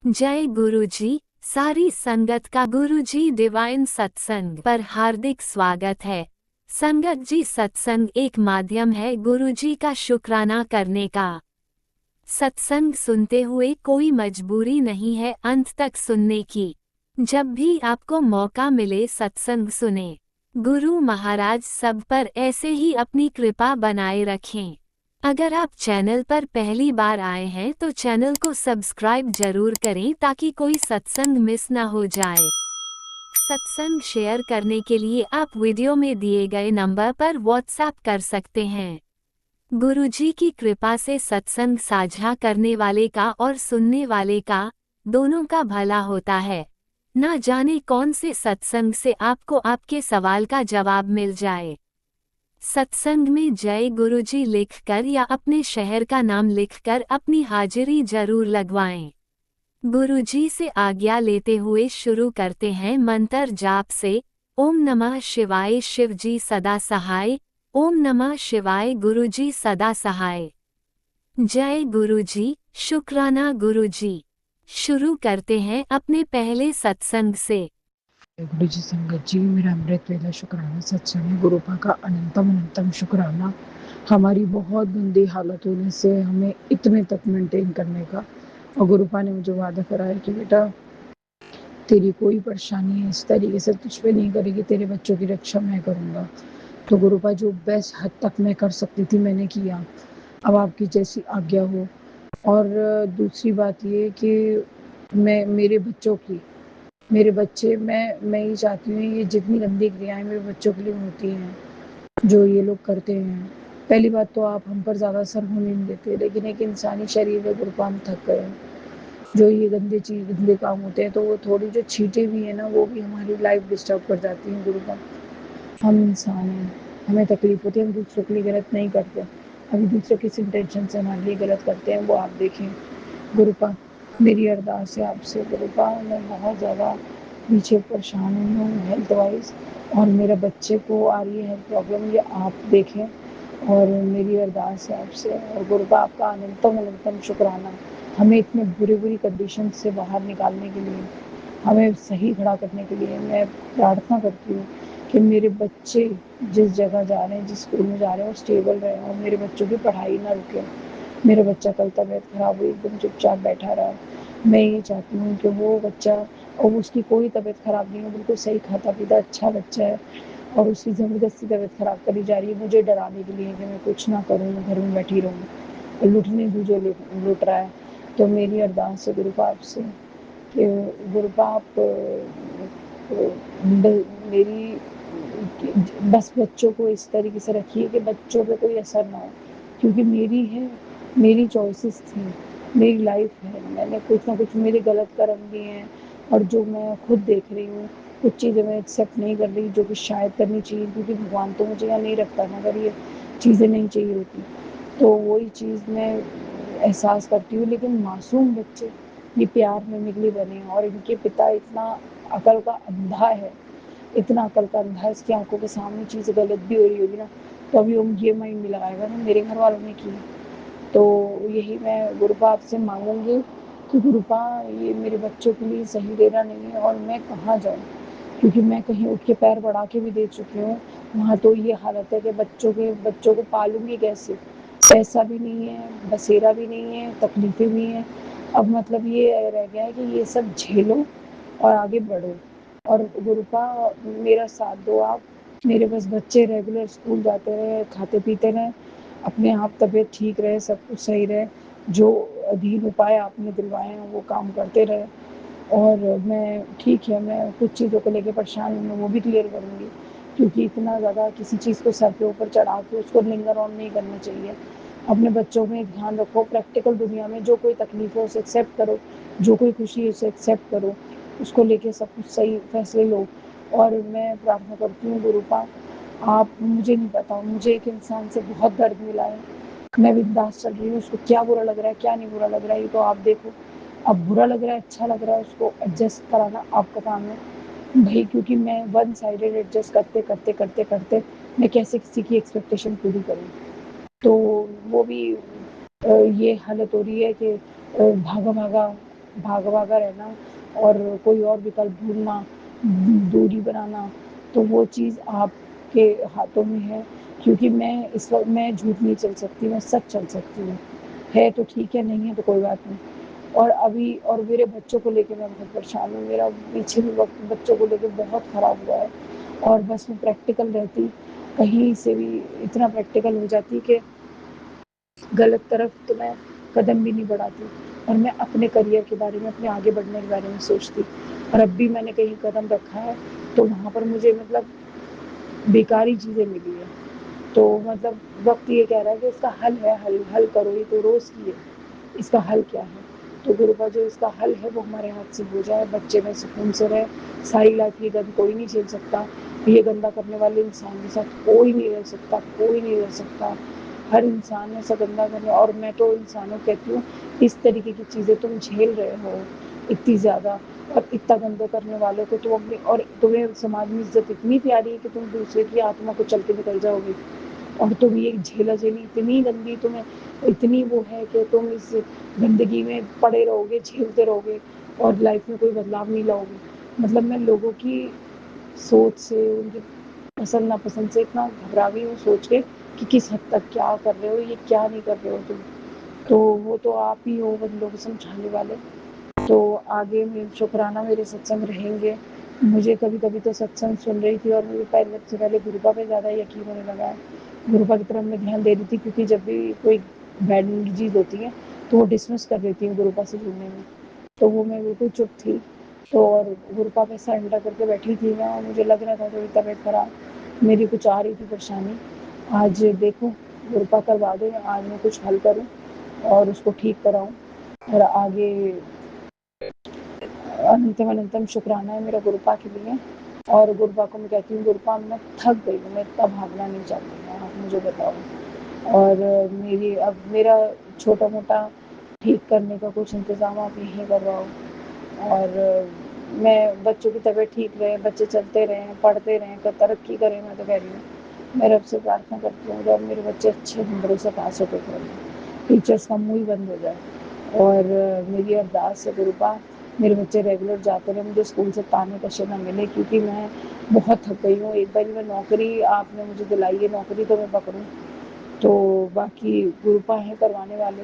जय गुरुजी। सारी संगत का गुरुजी डिवाइन सत्संग पर हार्दिक स्वागत है। संगत जी, सत्संग एक माध्यम है गुरुजी का शुक्राना करने का। सत्संग सुनते हुए कोई मजबूरी नहीं है अंत तक सुनने की। जब भी आपको मौका मिले सत्संग सुने। गुरु महाराज सब पर ऐसे ही अपनी कृपा बनाए रखें। अगर आप चैनल पर पहली बार आए हैं तो चैनल को सब्सक्राइब जरूर करें ताकि कोई सत्संग मिस ना हो जाए। सत्संग शेयर करने के लिए आप वीडियो में दिए गए नंबर पर व्हाट्सएप कर सकते हैं। गुरुजी की कृपा से सत्संग साझा करने वाले का और सुनने वाले का दोनों का भला होता है। ना जाने कौन से सत्संग से आपको आपके सवाल का जवाब मिल जाए। सत्संग में जय गुरुजी लिखकर या अपने शहर का नाम लिखकर अपनी हाजिरी जरूर लगवाएं। गुरुजी से आज्ञा लेते हुए शुरू करते हैं मंत्र जाप से। ओम नमः शिवाय, शिवजी सदा सहाय। ओम नमः शिवाय, गुरुजी सदा सहाय। जय गुरुजी, शुक्राना गुरुजी। शुरू करते हैं अपने पहले सत्संग से। गुरु जी संगत जी, मेरा अमृत वेला शुक्राना सत्संग है। गुरुपा का अनंतम शुक्राना हमारी बहुत गंदी हालत होने से हमें इतने तक मेंटेन करने का। और गुरुपा ने मुझे वादा करा है कि बेटा तेरी कोई परेशानी है इस तरीके से तुझ पे नहीं करेगी, तेरे बच्चों की रक्षा मैं करूँगा। तो गुरुपा जो बेस्ट हद तक मैं कर सकती थी मैंने किया। अब आपकी जैसी आज्ञा हो। और दूसरी बात ये कि मैं मेरे बच्चे, मैं ये चाहती हूँ ये जितनी गंदी क्रियाएं मेरे बच्चों के लिए होती हैं जो ये लोग करते हैं। पहली बात तो आप हम पर ज़्यादा असर होने नहीं देते, लेकिन एक इंसानी शरीर में गुरुपाम थक गए हैं। जो ये गंदे काम होते हैं तो वो थोड़ी जो छींटे भी है ना वो भी हमारी लाइफ डिस्टर्ब कर जाती हैं। गुरुपाम, हम इंसान हैं, हमें तकलीफ होती है, हम दूसरों के लिए गलत नहीं करते। अभी दूसरे किस इंटेंशन से हमारे लिए गलत करते हैं वो आप देखें। गुरुपा, मेरी अरदास है आपसे गुरुपा, मैं बहुत ज़्यादा पीछे परेशान हूँ हेल्थ वाइज, और मेरे बच्चे को आ रही है हेल्थ प्रॉब्लम, ये आप देखें। और मेरी अरदास है आपसे। और गुरुपा आपका अनंतम शुक्राना हमें इतने बुरी कंडीशन से बाहर निकालने के लिए, हमें सही खड़ा करने के लिए। मैं प्रार्थना करती हूँ कि मेरे बच्चे जिस जगह जा रहे हैं, जिस स्कूल में जा रहे हैं वो स्टेबल रहे और मेरे बच्चों की पढ़ाई ना रुके। मेरा बच्चा कल तबीयत खराब हुई, एकदम चुपचाप बैठा रहा। मैं ये चाहती हूँ कि वो बच्चा, और उसकी कोई तबीयत खराब नहीं है, बिल्कुल सही खाता पीता अच्छा बच्चा है, और उसकी ज़बरदस्ती तबीयत खराब करी जा रही है मुझे डराने के लिए कि मैं कुछ ना करूँ, घर में बैठी रहूँ और लुटने दूँ जो लुट रहा है। तो मेरी अरदास है गुरुपा आपसे कि गुरुपा आप मेरी बस बच्चों को इस तरीके से रखिए कि बच्चों पे कोई असर ना हो, क्योंकि मेरी चॉइसेस थी, मेरी लाइफ है, मैंने कुछ ना कुछ मेरे गलत कर्म भी हैं। और जो मैं खुद देख रही हूँ कुछ चीज़ें मैं एक्सेप्ट नहीं कर रही जो कि शायद करनी चाहिए, क्योंकि भगवान तो मुझे यहाँ नहीं रखता ना, अगर ये चीज़ें नहीं चाहिए होती तो वही चीज़ मैं एहसास करती हूँ। लेकिन मासूम बच्चे ये प्यार में निकले बने हैं और इनके पिता इतना अकल का अंधा है, इतना अकल का अंधा है, इसकी आंखों के सामने चीज़ गलत भी हो रही होगी ना तो अभी वो ये माइंड में लगाएगा ना मेरे घर वालों ने की। तो यही मैं गुरुपा आपसे मांगूंगी कि गुरुपा ये मेरे बच्चों के लिए सही देना नहीं है और मैं कहाँ जाऊँ, क्योंकि मैं कहीं उठ के पैर बढ़ा के भी दे चुकी हूँ। वहाँ तो ये हालत है कि बच्चों को पालूंगी कैसे, पैसा भी नहीं है, बसेरा भी नहीं है, तकलीफें भी हैं। अब मतलब ये रह गया है कि ये सब झेलो और आगे बढ़ो। और गुरुपा मेरा साथ दो आप, मेरे बस बच्चे रेगुलर स्कूल जाते रहे, खाते पीते रहे, अपने आप तबीयत ठीक रहे, सब कुछ सही रहे, जो अधीन उपाय आपने दिलवाए हैं वो काम करते रहे। और मैं ठीक है, मैं कुछ चीज़ों को लेकर परेशान हूँ, मैं वो भी क्लियर करूँगी, क्योंकि इतना ज़्यादा किसी चीज़ को सर के ऊपर चढ़ा के उसको लिंगर ऑन नहीं करना चाहिए। अपने बच्चों में ध्यान रखो, प्रैक्टिकल दुनिया में जो कोई तकलीफ है उसे एक्सेप्ट करो, जो कोई खुशी है उसे एक्सेप्ट करो, उसको लेके सब कुछ सही फैसले लो। और मैं प्रार्थना करती हूँ गुरुपा, आप, मुझे नहीं पता, मुझे एक इंसान से बहुत दर्द मिला है, मैं बिंदास चल रही हूँ, उसको क्या बुरा लग रहा है क्या नहीं बुरा लग रहा है ये तो आप देखो। अब बुरा लग रहा है अच्छा लग रहा है उसको एडजस्ट कराना आपका काम है भाई, क्योंकि मैं वन साइडेड एडजस्ट करते करते करते करते मैं कैसे किसी की एक्सपेक्टेशन पूरी करूँ। तो वो भी ये हालत हो रही है कि भागा भागा भागा रहना और कोई और विकल्प ढूँढना, दूरी बनाना, तो वो चीज़ आपके हाथों में है, क्योंकि मैं इस वक़्त मैं झूठ नहीं चल सकती, मैं सच चल सकती हूँ। है तो ठीक है, नहीं है तो कोई बात नहीं। और अभी और मेरे बच्चों को लेके मैं बहुत परेशान हूँ, मेरा पीछे भी वक़्त बच्चों को लेके बहुत ख़राब हुआ है और बस मैं प्रैक्टिकल रहती, कहीं से भी इतना प्रैक्टिकल हो जाती कि गलत तरफ तो मैं कदम भी नहीं बढ़ाती और मैं अपने करियर के बारे में, अपने आगे बढ़ने के बारे में सोचती। और अब भी मैंने कहीं कदम रखा है, तो वहाँ पर मुझे मतलब बेकार ही चीज़ें मिली हैं। तो मतलब वक़्त ये कह रहा है कि इसका हल है, हल करो, ये तो रोज़ की है, इसका हल क्या है? तो गुरु जो इसका हल है वो हमारे हाथ से हो जाए, बच्चे में सुकून से रहे, सारी लाइफ़ ये गंद कोई नहीं झेल सकता, ये गंदा करने वाले इंसान के साथ कोई नहीं रह सकता, कोई नहीं रह सकता। हर इंसान ऐसा गंदा करने, और मैं तो इंसानों को कहती हूँ, इस तरीके की चीज़ें तुम झेल रहे हो इतनी ज़्यादा, और इतना गंदा करने वालों को तुम अपनी, और तुम्हें समाज में इज़्ज़त इतनी प्यारी है कि तुम दूसरे की आत्मा को चल के निकल जाओगे। और तुम ये झेला-झेली इतनी गंदी तुम्हें, इतनी वो है कि तुम इस गंदगी में पड़े रहोगे, झेलते रहोगे और लाइफ में कोई बदलाव नहीं लाओगे। मतलब मैं लोगों की सोच से, उनकी पसंद-नापसंद से इतना घबरा गई हूँ सोच के कि किस हद तक क्या कर रहे हो, ये क्या नहीं कर रहे हो तुम। तो वो तो आप ही हो बंदों को समझाने वाले। तो आगे में शुक्राना मेरे सत्संग रहेंगे। मुझे कभी-कभी तो सत्संग सुन रही थी और मुझे पहले, सबसे पहले गुरुपा पे ज़्यादा यकीन होने लगा है। गुरुपा की तरफ मैं ध्यान दे रही थी, क्योंकि जब भी कोई बैड एनर्जीज़ होती हैं, तो वो डिसमिस कर देती हूँ गुरुपा से जुड़ने में। तो वो मैं बिल्कुल चुप थी। तो और गुरुपा पे सरेंडर करके बैठी थी मैं, और मुझे लग रहा था थोड़ी तबीयत खराब, मेरी कुछ आ रही थी परेशानी। आज देखूँ गुरुपा करवा दें, आज मैं कुछ हल करूँ और उसको ठीक कराऊँ और आगे अनंतम अनंतम शुक्राना है मेरा गुरुपा के लिए। और गुरुपा को मैं कहती हूँ, गुरुपा मैं थक गई हूँ, मैं इतना भागना नहीं चाहती हूँ, आप मुझे बताओ। और मेरी अब मेरा छोटा-मोटा ठीक करने का कुछ इंतज़ाम आप यहीं करवाओ। और मैं बच्चों की तबीयत ठीक रहे, बच्चे चलते रहें, पढ़ते रहें, तरक्की करें, मैं तो कह रही हूँ। मैं रब से प्रार्थना करती हूँ जब मेरे बच्चे अच्छे नंबरों से पास होके करें, टीचर्स का मुँह ही बंद हो जाए। और मेरी अरदास है गुरुपा, मेरे बच्चे रेगुलर जाते रहे, मुझे स्कूल से ताने तशे ना मिले, क्योंकि मैं बहुत थक गई हूँ। एक बारी मैं नौकरी आपने मुझे दिलाई है, नौकरी तो मैं पकड़ूँ। तो बाकी गुरुपा हैं करवाने वाले,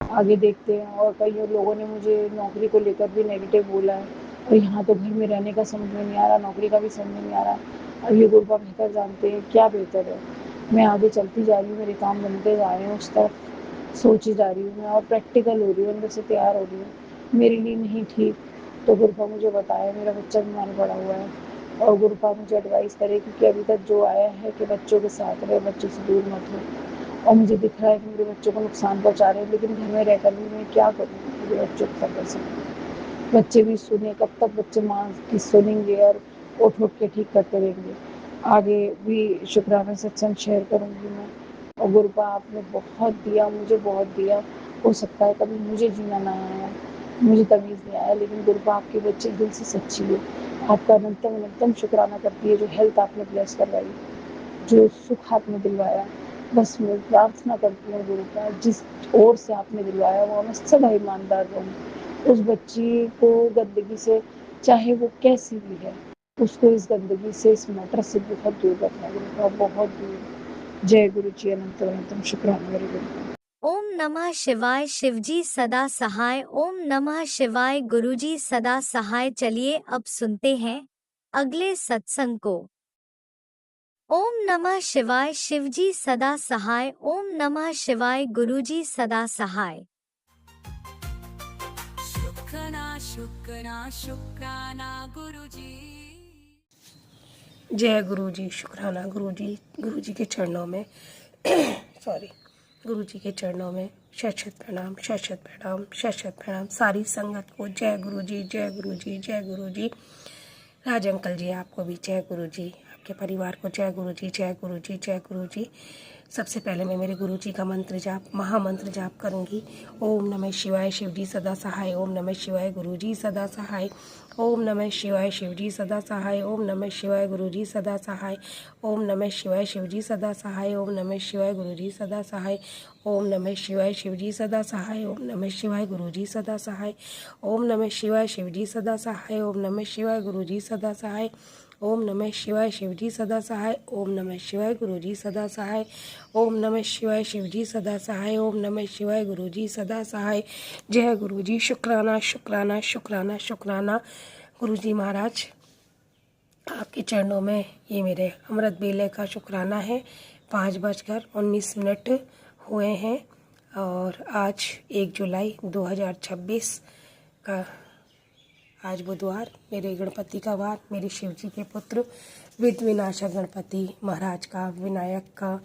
आगे देखते हैं। और कई लोगों ने मुझे नौकरी को लेकर भी नेगेटिव बोला है, और यहाँ तो घर में रहने का समझ में नहीं आ रहा, नौकरी का भी समझ में नहीं आ रहा। अब ये गुरुपा बेहतर जानते हैं क्या बेहतर है। मैं आगे चलती जा रही हूँ, मेरे काम बनते जा रहे हैं, उस तरफ सोची जा रही हूँ मैं, और प्रैक्टिकल हो रही हूँ, अंदर से तैयार हो रही हूँ। मेरे लिए नहीं ठीक तो गुरुपा मुझे बताए, मेरा बच्चा बीमार पड़ा हुआ है, और गुरुपा मुझे एडवाइस करे, क्योंकि अभी तक जो आया है कि बच्चों के साथ रहे, बच्चों से दूर मत हो। और मुझे दिख रहा है कि मेरे बच्चों को नुकसान पहुँचा रहे हैं, लेकिन घर में रहकर भी मैं क्या करूँ, मेरे बच्चों को क्या कर सकती हूँ। बच्चे भी सुने, कब तक बच्चे माँ की सुनेंगे और उठ के ठीक करते रहेंगे। आगे भी शुक्राना सत्संग शेयर करूँगी मैं। और गुरुपा आपने बहुत दिया, मुझे बहुत दिया, हो सकता है कभी मुझे जीना ना आया, मुझे तमीज़ नहीं आया, लेकिन गुरुपा आपके बच्चे दिल से सच्ची है। आपका अनंतम अनंतम शुक्राना करती है, जो हेल्थ आपने ब्लेस करवाई, जो सुख आपने दिलवाया। बस मैं प्रार्थना करती हूँ गुरुपा, जिस ओर से आपने दिलवाया वो मैं सदा ईमानदार रहूँ। उस बच्ची को गंदगी से, चाहे वो कैसी भी है, उसको इस गंदगी से, इस मैटर से बहुत दूर रखना गुरुपा, बहुत दूर। जय गुरु जी, अनंत अनंतम शुक्राना मेरे गुरु। ओम नमः शिवाय। शिवजी सदा सहाय। ओम नमः शिवाय। गुरुजी सदा सहाय। चलिए अब सुनते हैं अगले सत्संग को। ओम नमः शिवाय। शिवजी सदा सहाय। ओम नमः शिवाय। गुरुजी सदा सहाय। शुक्राना गुरुजी। जय गुरु जी। शुक्राना गुरु जी के चरणों में सॉरी, गुरु जी के चरणों में शत शत प्रणाम, शत शत प्रणाम, शत शत प्रणाम। सारी संगत को जय गुरु जी, जय गुरु जी, जय गुरु जी। राज अंकल जी आपको भी जय गुरु जी, आपके परिवार को जय गुरु जी, जय गुरु जी, जय गुरु जी। सबसे पहले मैं मेरे गुरुजी का मंत्र जाप, महामंत्र जाप करूंगी। ओम नमः शिवाय, शिवजी सदा सहाय। ओम नमः शिवाय, गुरुजी सदा सहाय। ओम नमः शिवाय, शिवजी सदा सहाय। ओम नमः शिवाय, गुरुजी सदा सहाय। ओम नमः शिवाय, शिवजी सदा सहाय। ओम नमः शिवाय, गुरुजी सदा सहाय। ओम नमः शिवाय, शिवजी सदा सहाय। ओम नमः शिवाय, गुरुजी सदा सहाय। ओम नमः शिवाय, शिवजी सदा सहाय। ओम नमः शिवाय, गुरुजी सदा सहाय। ओम नमः शिवाय, शिवजी सदा सहाय। ओम नमः शिवाय, गुरुजी सदा सहाय। ओम नमः शिवाय, शिवजी सदा सहाय। ओम नमः शिवाय, गुरुजी सदा सहाय। जय गुरुजी। शुक्राना शुक्राना शुक्राना शुक्राना। गुरुजी महाराज, आपके चरणों में ये मेरे अमृत बेले का शुक्राना है। 5:19 हुए हैं और आज 1 जुलाई 2026 का आज बुधवार, मेरे गणपति का वार, मेरे शिवजी के पुत्र विघ्न विनाशक गणपति महाराज का, विनायक का,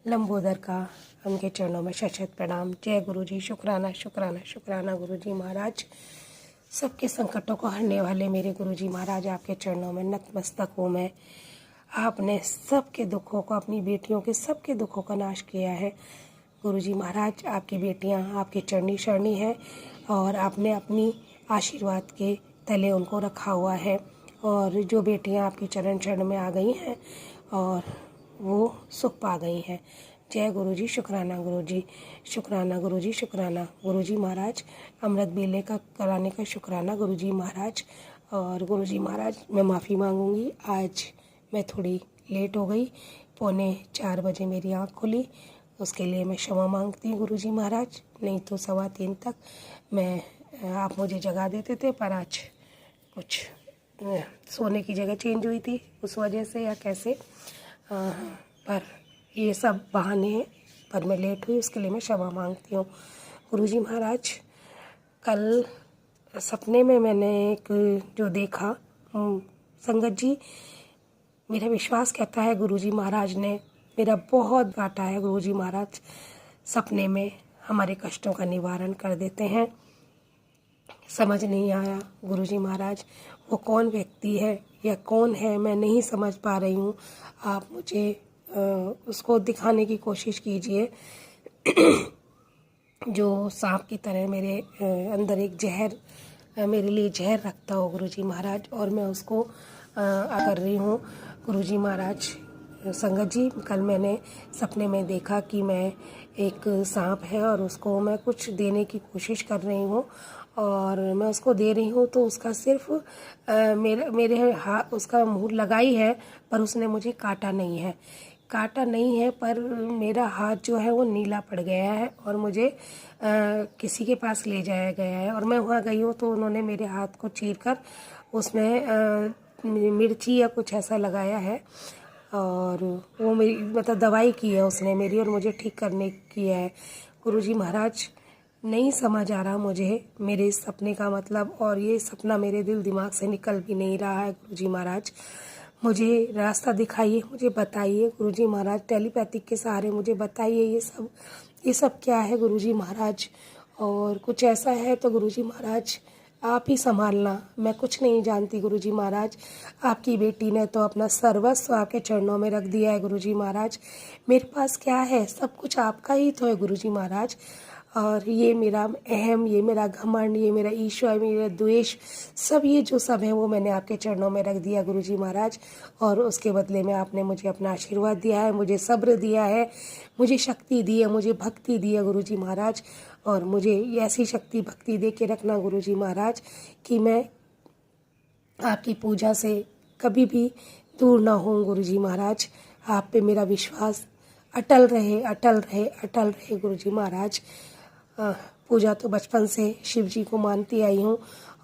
लंबोदर का, उनके चरणों में शत प्रणाम। जय गुरुजी। शुक्राना शुक्राना शुक्राना गुरुजी महाराज। सबके संकटों को हरने वाले मेरे गुरुजी महाराज, आपके चरणों में नतमस्तक हूँ मैं। आपने सबके दुखों को, अपनी बेटियों के सबके दुखों का नाश किया है गुरुजी महाराज। आपकी बेटियाँ आपके चरणी शरणी हैं और आपने अपनी आशीर्वाद के तले उनको रखा हुआ है। और जो बेटियां आपकी चरण शरण में आ गई हैं और वो सुख पा गई हैं। जय गुरुजी। शुक्राना गुरुजी। शुक्राना गुरुजी। शुक्राना गुरुजी महाराज। अमृत बेले का कराने का शुक्राना गुरुजी महाराज। और गुरुजी महाराज, मैं माफ़ी मांगूंगी, आज मैं थोड़ी लेट हो गई। 3:45 बजे मेरी आँख खुली, उसके लिए मैं क्षमा मांगती हूँ गुरुजी महाराज। नहीं तो 3:15 तक आप मुझे जगा देते थे, पर आज कुछ सोने की जगह चेंज हुई थी उस वजह से या कैसे, पर ये सब बहाने हैं। पर मैं लेट हुई, उसके लिए मैं क्षमा मांगती हूँ गुरुजी महाराज। कल सपने में मैंने एक जो देखा, संगत जी, मेरा विश्वास कहता है गुरुजी महाराज ने मेरा बहुत काटा है। गुरुजी महाराज सपने में हमारे कष्टों का निवारण कर देते हैं। समझ नहीं आया गुरुजी महाराज वो कौन व्यक्ति है या कौन है, मैं नहीं समझ पा रही हूँ। आप मुझे उसको दिखाने की कोशिश कीजिए। जो सांप की तरह मेरे अंदर एक जहर, मेरे लिए जहर रखता हो गुरुजी महाराज, और मैं उसको कर रही हूँ गुरुजी महाराज। संगत जी, कल मैंने सपने में देखा कि मैं एक सांप है और उसको मैं कुछ देने की कोशिश कर रही हूँ और मैं उसको दे रही हूँ तो उसका सिर्फ मेरे हाथ, उसका मुँह लगाई है पर उसने मुझे काटा नहीं है। काटा नहीं है पर मेरा हाथ जो है वो नीला पड़ गया है और मुझे किसी के पास ले जाया गया है। और मैं वहाँ गई हूँ तो उन्होंने मेरे हाथ को चीरकर उसमें मिर्ची या कुछ ऐसा लगाया है और वो मेरी मतलब दवाई की है उसने मेरी और मुझे ठीक करने की है। गुरुजी महाराज, नहीं समझ आ रहा मुझे मेरे इस सपने का मतलब, और ये सपना मेरे दिल दिमाग से निकल भी नहीं रहा है। गुरुजी महाराज, मुझे रास्ता दिखाइए, मुझे बताइए गुरुजी महाराज, टेलीपैथिक के सहारे मुझे बताइए ये सब क्या है गुरुजी महाराज। और कुछ ऐसा है तो गुरुजी महाराज आप ही संभालना, मैं कुछ नहीं जानती गुरुजी महाराज। आपकी बेटी ने तो अपना सर्वस्व आपके चरणों में रख दिया है गुरुजी महाराज। मेरे पास क्या है, सब कुछ आपका ही तो है गुरुजी महाराज। और ये मेरा अहम, ये मेरा घमंड, ये मेरा ईर्ष्या, मेरा द्वेष, सब ये जो सब है वो मैंने आपके चरणों में रख दिया गुरुजी महाराज। और उसके बदले में आपने मुझे अपना आशीर्वाद दिया है, मुझे सब्र दिया है, मुझे शक्ति दी है, मुझे भक्ति दी है गुरुजी महाराज। और मुझे ऐसी शक्ति भक्ति दे के रखना गुरुजी महाराज कि मैं आपकी पूजा से कभी भी दूर ना हूँ गुरुजी महाराज। आप पे मेरा विश्वास अटल रहे, अटल रहे, अटल रहे गुरुजी महाराज। पूजा तो बचपन से शिव जी को मानती आई हूँ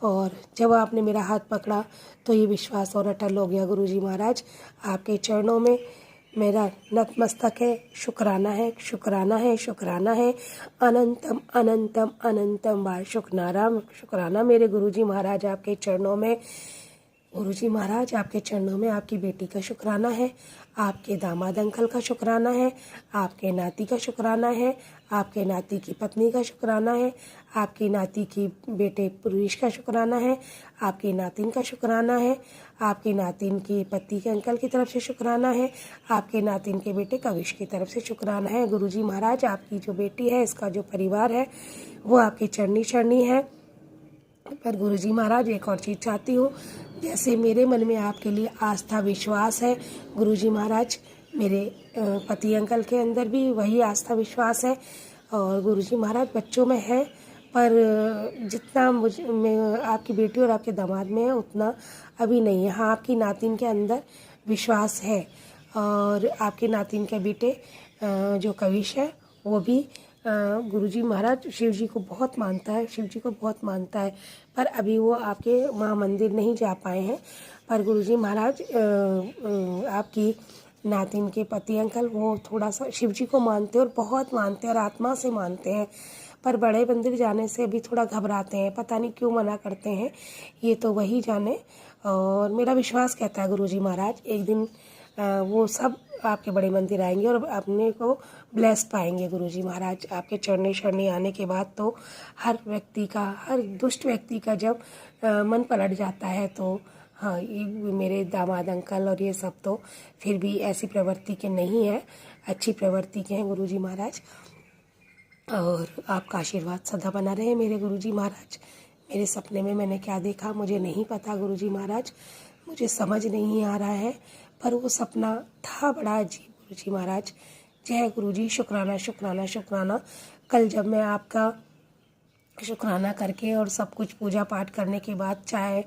और जब आपने मेरा हाथ पकड़ा तो ये विश्वास और अटल हो गया गुरुजी महाराज। आपके चरणों में मेरा नतमस्तक है, शुक्राना है, शुक्राना है, शुक्राना है। अनंतम अनंतम अनंतम बार शुक्राना मेरे गुरुजी महाराज आपके चरणों में। गुरुजी महाराज, आपके चरणों में आपकी बेटी का शुक्राना है, आपके दामाद अंकल का शुक्राना है, आपके नाती का शुक्राना है, आपके नाती की पत्नी का शुक्राना है, आपकी नाती की बेटे पुरुष का शुक्राना है, आपकी नातिन का शुक्राना है, आपकी नातिन की पति के अंकल की तरफ से शुक्राना है, आपके नातिन के बेटे कविश की तरफ से शुक्राना है। गुरुजी महाराज, आपकी जो बेटी है, इसका जो परिवार है, वो आपकी चरनी शरणी है। पर गुरुजी महाराज, एक और चीज़ चाहती हूँ, जैसे मेरे मन में आपके लिए आस्था विश्वास है, गुरुजी महाराज मेरे पति अंकल के अंदर भी वही आस्था विश्वास है। और गुरुजी महाराज बच्चों में है, पर जितना मैं आपकी बेटी और आपके दामाद में है उतना अभी नहीं है। हाँ, आपकी नातिन के अंदर विश्वास है, और आपके नातिन के बेटे जो कविश है वो भी गुरुजी महाराज शिव जी को बहुत मानता है, शिव जी को बहुत मानता है, पर अभी वो आपके वहाँ मंदिर नहीं जा पाए हैं। पर गुरुजी महाराज आपकी नातिन के पति अंकल वो थोड़ा सा शिव जी को मानते हैं और बहुत मानते हैं और आत्मा से मानते हैं, पर बड़े मंदिर जाने से अभी थोड़ा घबराते हैं, पता नहीं क्यों मना करते हैं, ये तो वही जाने। और मेरा विश्वास कहता है गुरुजी महाराज एक दिन वो सब आपके बड़े मंदिर आएंगे और अपने को ब्लेस पाएंगे। गुरुजी महाराज आपके चरणी शरणी आने के बाद तो हर व्यक्ति का, हर दुष्ट व्यक्ति का जब मन पलट जाता है तो हाँ, ये मेरे दामाद अंकल और ये सब तो फिर भी ऐसी प्रवृत्ति के नहीं है, अच्छी प्रवृत्ति के हैं गुरुजी महाराज। और आपका आशीर्वाद सदा बना रहे मेरे गुरुजी महाराज। मेरे सपने में मैंने क्या देखा मुझे नहीं पता गुरुजी महाराज, मुझे समझ नहीं आ रहा है, पर वो सपना था बड़ा अजीब गुरुजी महाराज। जय गुरुजी, शुक्राना शुक्राना शुक्राना। कल जब मैं आपका शुक्राना करके और सब कुछ पूजा पाठ करने के बाद, चाय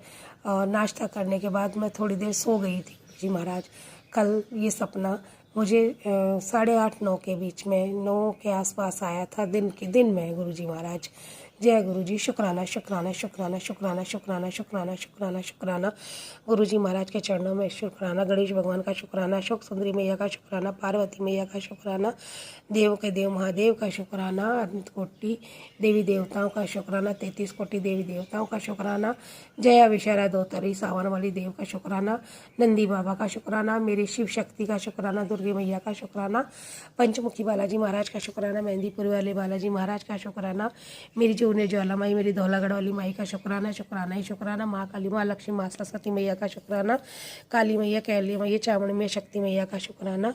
और नाश्ता करने के बाद मैं थोड़ी देर सो गई थी गुरुजी महाराज। कल ये सपना मुझे 8:30-9 के बीच में, 9 के आसपास आया था, दिन में गुरुजी महाराज। जय गुरुजी, शुक्राना शुक्राना शुक्राना शुक्राना शुक्राना शुक्राना शुक्राना शुक्राना। गुरुजी महाराज के चरणों में शुक्राना, गणेश भगवान का शुक्राना, शोक सुंदरी मैया का शुक्राना, पार्वती मैया का शुक्राना, देव के देव महादेव का शुक्राना, अनंत कोटि देवी देवताओं का शुक्राना, 33 कोटि देवी देवताओं का शुक्राना, जया विशारा दोतरी सावन वाली देव का शुक्राना, नंदी बाबा का शुक्राना, मेरी शिव शक्ति का शुक्राना, दुर्गे मैया का शुक्राना, पंचमुखी बालाजी महाराज का शुक्राना, मेहंदीपुरी वाले बालाजी महाराज का शुक्राना, मेरी जूने ज्वाला माई, मेरी धौलागढ़ वाली माई का शुक्राना, शुक्राना ही शुक्राना, माँ काली, माँ लक्ष्मी, माँ सरस्वती मैया का शुक्राना, काली मैया, कैली मैया, चामुंडी मैया, शक्ति मैया का शुक्राना,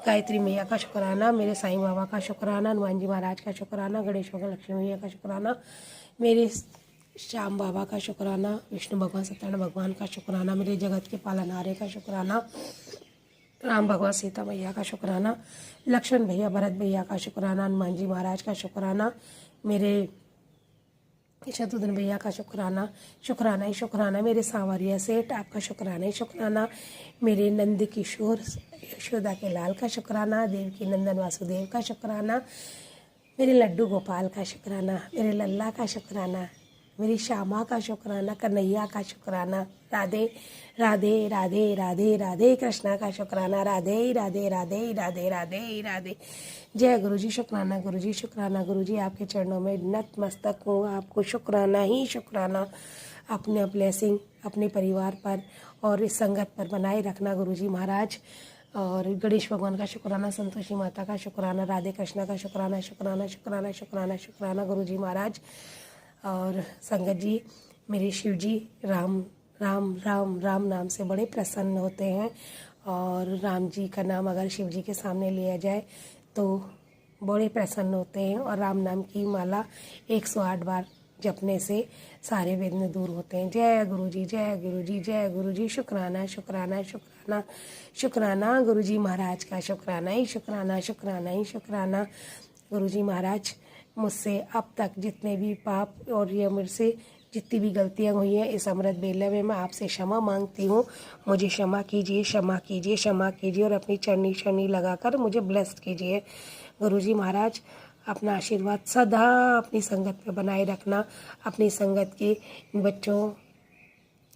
गायत्री मैया का शुक्राना, मेरे साईं बाबा का शुक्राना, हनुमान जी महाराज का शुक्राना, गणेश भगवान, लक्ष्मी मैया का शुक्राना, मेरे श्याम बाबा का शुक्राना, विष्णु भगवान सत्यनारायण भगवान का शुक्राना, मेरे जगत के पालनहारे का शुक्राना, राम भगवान सीता मैया का शुक्राना, लक्ष्मण भैया, भरत भैया का शुक्राना, हनुमान जी महाराज का शुक्राना, मेरे शत्रुघ्न भैया का शुक्राना, शुक्राना ही शुक्राना, मेरे सांवरिया सेठ आपका शुक्राना ही शुक्राना, मेरे नंद किशोर यशोदा के लाल का शुक्राना, देवकी नंदन वासुदेव का शुक्राना, मेरे लड्डू गोपाल का शुक्राना, मेरे लल्ला का शुक्राना, मेरी श्यामा का शुक्राना, कन्हैया का शुक्राना, राधे राधे राधे राधे राधे कृष्णा का शुक्राना, राधे राधे राधे राधे राधे राधे। जय गुरुजी, शुक्राना गुरुजी, शुक्राना गुरुजी, आपके चरणों में नतमस्तक हूँ, आपको शुक्राना ही शुक्राना। अपने ब्लेसिंग अपने परिवार पर और इस संगत पर बनाए रखना गुरुजी महाराज। और गणेश भगवान का शुक्राना, संतोषी माता का शुक्राना, राधे कृष्णा का शुक्राना, शुक्राना शुक्राना शुक्राना शुक्राना गुरुजी महाराज। और संगत जी, मेरे शिव जी राम राम राम राम नाम से बड़े प्रसन्न होते हैं, और राम जी का नाम अगर शिव जी के सामने लिया जाए तो बड़े प्रसन्न होते हैं। और राम नाम की माला 108 बार जपने से सारे विघ्न दूर होते हैं। जय गुरुजी, जय गुरुजी, जय गुरुजी, शुक्राना शुक्राना शुक्राना शुक्राना गुरुजी महाराज का शुक्राना ही शुक्राना, शुक्राना ही शुक्राना। गुरुजी महाराज, मुझसे अब तक जितने भी पाप और ये मेरे से जितनी भी गलतियां हुई हैं इस अमृत बेला में, मैं आपसे क्षमा मांगती हूँ। मुझे क्षमा कीजिए, क्षमा कीजिए, क्षमा कीजिए, और अपनी चरनी शरनी लगाकर मुझे ब्लेस्ड कीजिए। गुरुजी महाराज, अपना आशीर्वाद सदा अपनी संगत पे बनाए रखना। अपनी संगत के बच्चों,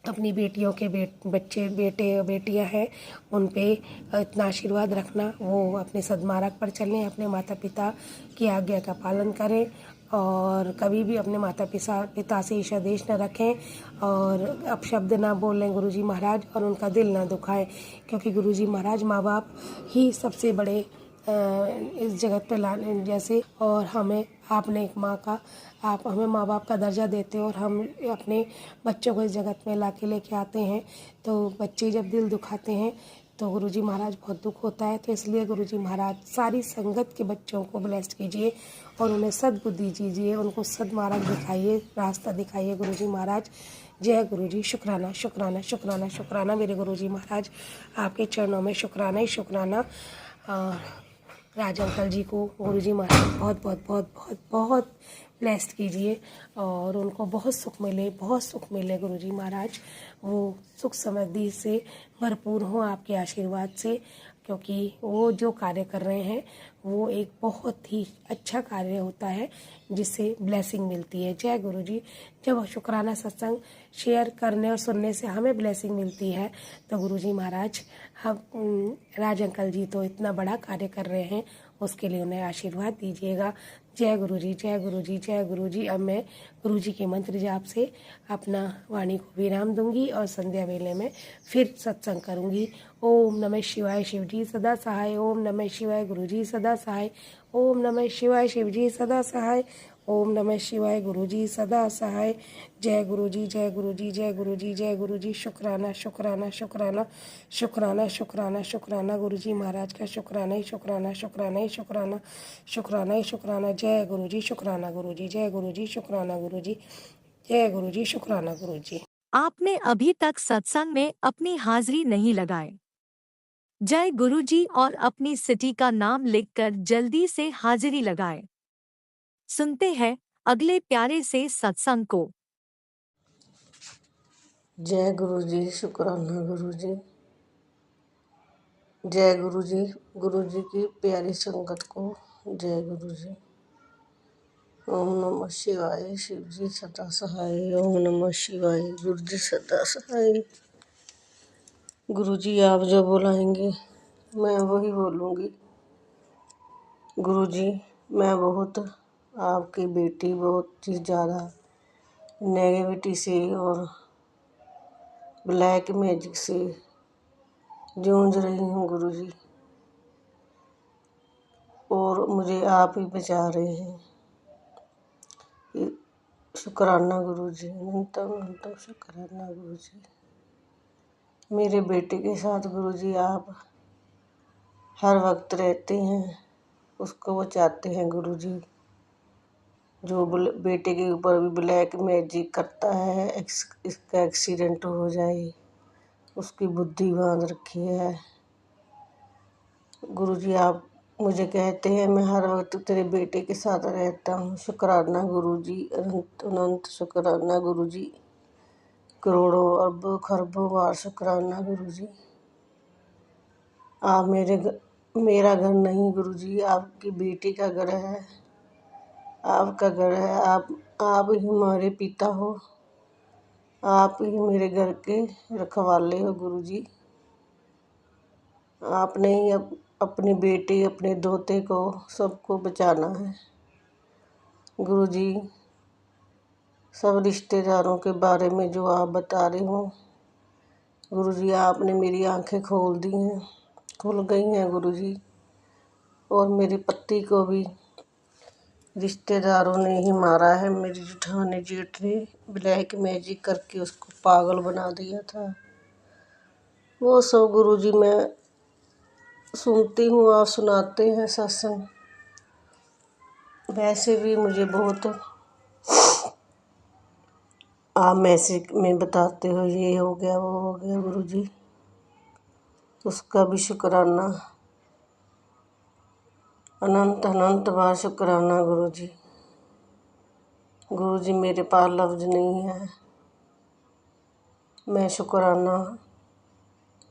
अपनी बेटियों के बच्चे, बेटे और बेटियां हैं, उन पे इतना आशीर्वाद रखना, वो अपने सद्मार्ग पर चलें, अपने माता पिता की आज्ञा का पालन करें, और कभी भी अपने माता पिता से ईर्ष्या द्वेष न रखें, और अपशब्द ना बोलें गुरुजी महाराज, और उनका दिल ना दुखाएं, क्योंकि गुरुजी महाराज माँ बाप ही सबसे बड़े इस जगत पे लाने जैसे, और हमें आपने एक माँ का, आप हमें माँ बाप का दर्जा देते हो और हम अपने बच्चों को इस जगत में लेके आते हैं। तो बच्चे जब दिल दुखाते हैं तो गुरुजी महाराज बहुत दुख होता है। तो इसलिए गुरुजी महाराज सारी संगत के बच्चों को ब्लेस्ड कीजिए और उन्हें सद्बुद्धि दीजिए, उनको सद्मार्ग दिखाइए, रास्ता दिखाइए गुरुजी महाराज। जय गुरुजी। शुक्राना शुक्राना शुक्राना शुक्राना मेरे गुरुजी महाराज, आपके चरणों में शुक्राना ही शुक्राना। राज अंकल जी को गुरुजी महाराज बहुत बहुत बहुत बहुत बहुत ब्लेस्ड कीजिए और उनको बहुत सुख मिले, बहुत सुख मिले गुरुजी महाराज। वो सुख समृद्धि से भरपूर हों आपके आशीर्वाद से, क्योंकि वो जो कार्य कर रहे हैं वो एक बहुत ही अच्छा कार्य होता है जिससे ब्लेसिंग मिलती है। जय गुरुजी। जब शुक्राना सत्संग शेयर करने और सुनने से हमें ब्लेसिंग मिलती है तो गुरुजी महाराज, हम राज अंकल जी तो इतना बड़ा कार्य कर रहे हैं, उसके लिए उन्हें आशीर्वाद दीजिएगा। जय गुरुजी, जय गुरुजी, जय गुरुजी। अब मैं गुरुजी के मंत्र जाप से अपना वाणी को विराम दूंगी और संध्या वेले में फिर सत्संग करूंगी। ओम नमः शिवाय, शिवजी सदा सहाय। ओम नमः शिवाय, गुरुजी सदा सहाय। ओम नमः शिवाय, शिवजी सदा सहाय। ओम नमः शिवाय, गुरुजी सदा सहाय। जय गुरुजी, जय गुरुजी, जय गुरुजी, जय गुरुजी। शुक्राना शुक्राना शुक्राना शुक्राना शुक्राना शुक्राना गुरुजी महाराज का शुक्राना ही शुक्राना, शुक्राना ही शुक्राना, शुक्राना ही शुक्राना। जय गुरुजी। शुक्राना गुरुजी, जय गुरुजी। शुक्राना गुरुजी, जय गुरुजी। शुक्राना गुरुजी। आपने अभी तक सत्संग में अपनी हाजिरी नहीं लगाए। जय गुरुजी और अपनी सिटी का नाम लिखकर जल्दी से हाजिरी लगाए। सुनते हैं अगले प्यारे से सत्संग को। जय गुरुजी। शुक्राना गुरुजी। जय गुरुजी। गुरुजी की प्यारी संगत को जय गुरुजी। ओम नमः शिवाय, शिवजी सदा सहाय। ओम नमः शिवाय, गुरुजी सदा सहाय। गुरुजी आप जो बुलाएंगे मैं वही बोलूँगी। गुरुजी मैं बहुत आपकी बेटी बहुत ही ज़्यादा नेगेटिविटी से और ब्लैक मैजिक से जूझ रही हूँ गुरुजी, और मुझे आप ही बचा रहे हैं। शुक्राना गुरुजी, अनंतम अनंतम शुक्राना गुरुजी। मेरे बेटे के साथ गुरुजी आप हर वक्त रहते हैं, उसको बचाते हैं गुरुजी। जो बेटे के ऊपर भी ब्लैक मैजिक करता है, इसका एक्सीडेंट हो जाए, उसकी बुद्धि बांध रखी है गुरुजी। आप मुझे कहते हैं मैं हर वक्त तेरे बेटे के साथ रहता हूँ। शुक्राना गुरुजी, अनंत अनंत शुक्राना गुरुजी। करोड़ों अरबों खरबों बार शुक्राना गुरुजी। आप मेरा घर नहीं गुरुजी, आपकी बेटी का घर है, आपका घर है। आप ही हमारे पिता हो, आप ही मेरे घर के रखवाले हो गुरुजी। आपने ही अपनी बेटी अपने दोते को सबको बचाना है गुरुजी। सब रिश्तेदारों के बारे में जो आप बता रहे हो गुरुजी, आपने मेरी आंखें खुल गई हैं गुरुजी। और मेरे पति को भी रिश्तेदारों ने ही मारा है। मेरी जेठानी जेठ ने ब्लैक मैजिक करके उसको पागल बना दिया था। वो सब गुरुजी मैं सुनती हूँ, आप सुनाते हैं सत्संग। वैसे भी मुझे बहुत आप मैसेज में बताते हो ये हो गया वो हो गया गुरुजी, उसका भी शुक्राना, अनंत अनंत बार शुक्राना गुरुजी। गुरुजी मेरे पास लफ्ज़ नहीं है, मैं शुक्राना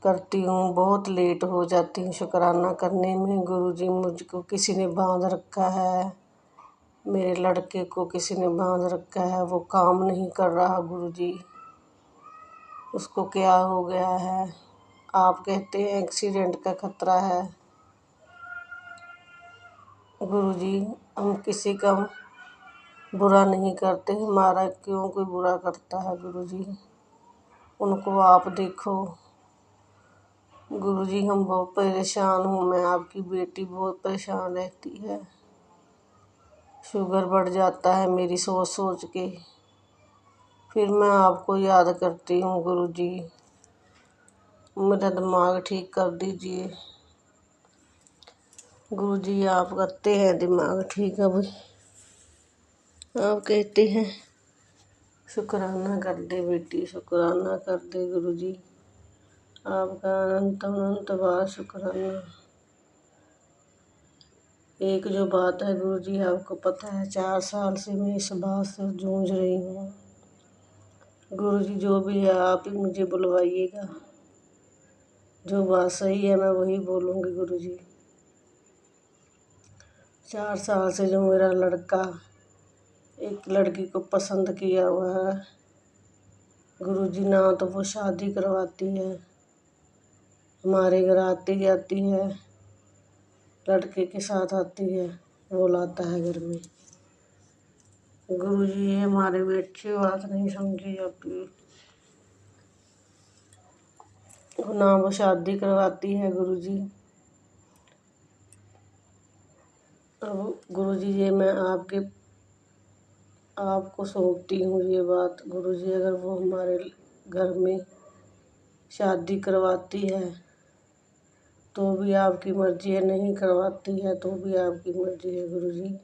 करती हूँ, बहुत लेट हो जाती हूँ शुक्राना करने में गुरुजी। मुझको किसी ने बांध रखा है, मेरे लड़के को किसी ने बांध रखा है, वो काम नहीं कर रहा गुरुजी। उसको क्या हो गया है? आप कहते हैं एक्सीडेंट का खतरा है गुरुजी। हम किसी का बुरा नहीं करते, हमारा क्यों कोई बुरा करता है गुरुजी। उनको आप देखो, गुरुजी हम बहुत परेशान हूँ मैं, आपकी बेटी बहुत परेशान रहती है। शुगर बढ़ जाता है मेरी सोच सोच के, फिर मैं आपको याद करती हूँ। गुरुजी मेरा दिमाग ठीक कर दीजिए। गुरुजी आप करते हैं दिमाग ठीक। अब आप कहते हैं शुक्राना कर दे बेटी, शुक्राना कर दे गुरुजी, आपका अनंत अनंत बार शुक्राना। एक जो बात है गुरुजी आपको पता है, 4 साल से मैं इस बात से जूझ रही हूँ। गुरुजी जो भी है आप ही मुझे बुलवाइएगा, जो बात सही है मैं वही बोलूँगी। गुरुजी 4 साल से जो मेरा लड़का एक लड़की को पसंद किया हुआ है गुरुजी, ना तो वो शादी करवाती है, हमारे घर आती जाती है, लड़के के साथ आती है, वो लाता है घर में। गुरुजी ये हमारे में अच्छी बात नहीं समझी जाती, ना वो शादी करवाती है गुरुजी। अब गुरुजी ये मैं आपको सौंपती हूँ ये बात। गुरुजी अगर वो हमारे घर में शादी करवाती है तो भी आपकी मर्ज़ी है, नहीं करवाती है तो भी आपकी मर्ज़ी है गुरुजी।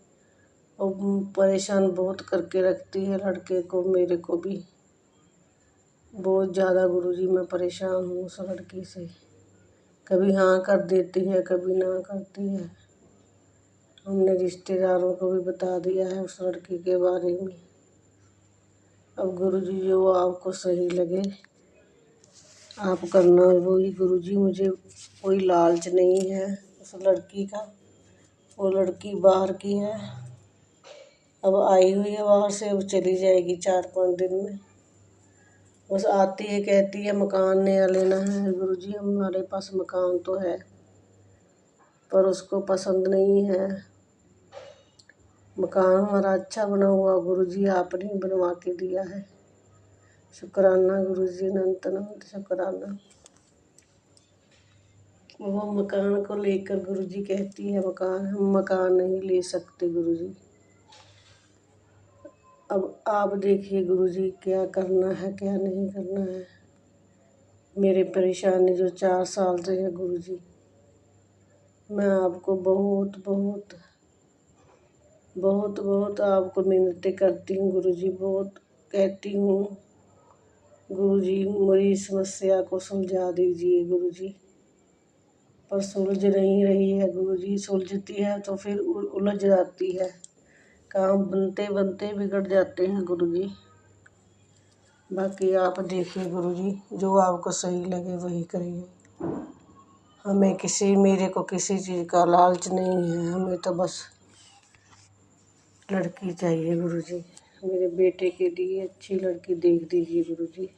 और परेशान बहुत करके रखती है लड़के को, मेरे को भी बहुत ज़्यादा। गुरुजी मैं परेशान हूँ उस लड़की से, कभी हाँ कर देती है कभी ना करती है। हमने रिश्तेदारों को भी बता दिया है उस लड़की के बारे में। अब गुरुजी जो आपको सही लगे आप करना वही गुरुजी। मुझे कोई लालच नहीं है उस लड़की का, वो लड़की बाहर की है, अब आई हुई है बाहर से, अब चली जाएगी 4-5 दिन में। बस आती है कहती है मकान नया लेना है। गुरुजी हमारे पास मकान तो है पर उसको पसंद नहीं है मकान हमारा अच्छा बना हुआ। गुरुजी आपने बनवा के दिया है, शुक्राना गुरुजी, अनंत अनंत शुक्राना। वो मकान को लेकर गुरुजी कहती है हम मकान नहीं ले सकते गुरुजी। अब आप देखिए गुरुजी क्या करना है क्या नहीं करना है। मेरी परेशानी जो 4 साल से है गुरुजी, मैं आपको बहुत बहुत बहुत बहुत आपको मिन्नतें करती हूँ गुरुजी, बहुत कहती हूँ गुरुजी मेरी समस्या को सुलझा दीजिए गुरुजी। पर सुलझ नहीं रही है गुरुजी, सुलझती है तो फिर उलझ जाती है, काम बनते बनते बिगड़ जाते हैं गुरुजी। बाकी आप देखिए गुरुजी, जो आपको सही लगे वही करिए। मेरे को किसी चीज़ का लालच नहीं है, हमें तो बस लड़की चाहिए गुरुजी। मेरे बेटे के लिए अच्छी लड़की देख दीजिए गुरुजी।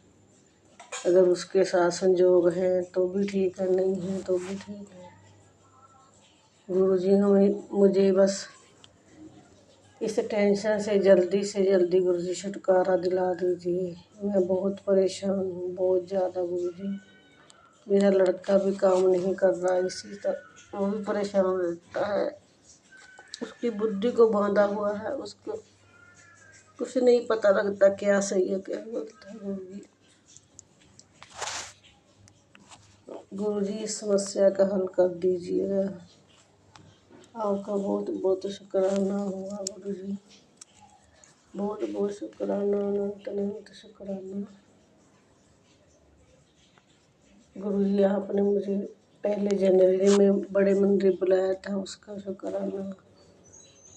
अगर उसके साथ संजोग हैं तो भी ठीक है, नहीं है तो भी ठीक है गुरुजी। मुझे बस इस टेंशन से जल्दी गुरुजी छुटकारा दिला दीजिए। मैं बहुत परेशान हूँ, बहुत ज़्यादा गुरुजी। मेरा लड़का भी काम नहीं कर रहा है, इसी तरह वो भी परेशान रहता है, उसकी बुद्धि को बांधा हुआ है, उसको कुछ नहीं पता लगता क्या सही है क्या गलत है गुरुजी। गुरुजी इस समस्या का हल कर दीजिएगा, आपका बहुत बहुत शुक्राना होगा गुरुजी, बहुत बहुत शुक्राना, अनंत अनंत शुक्राना। गुरुजी आपने मुझे पहले जनवरी में बड़े मंदिर बुलाया था, उसका शुक्राना।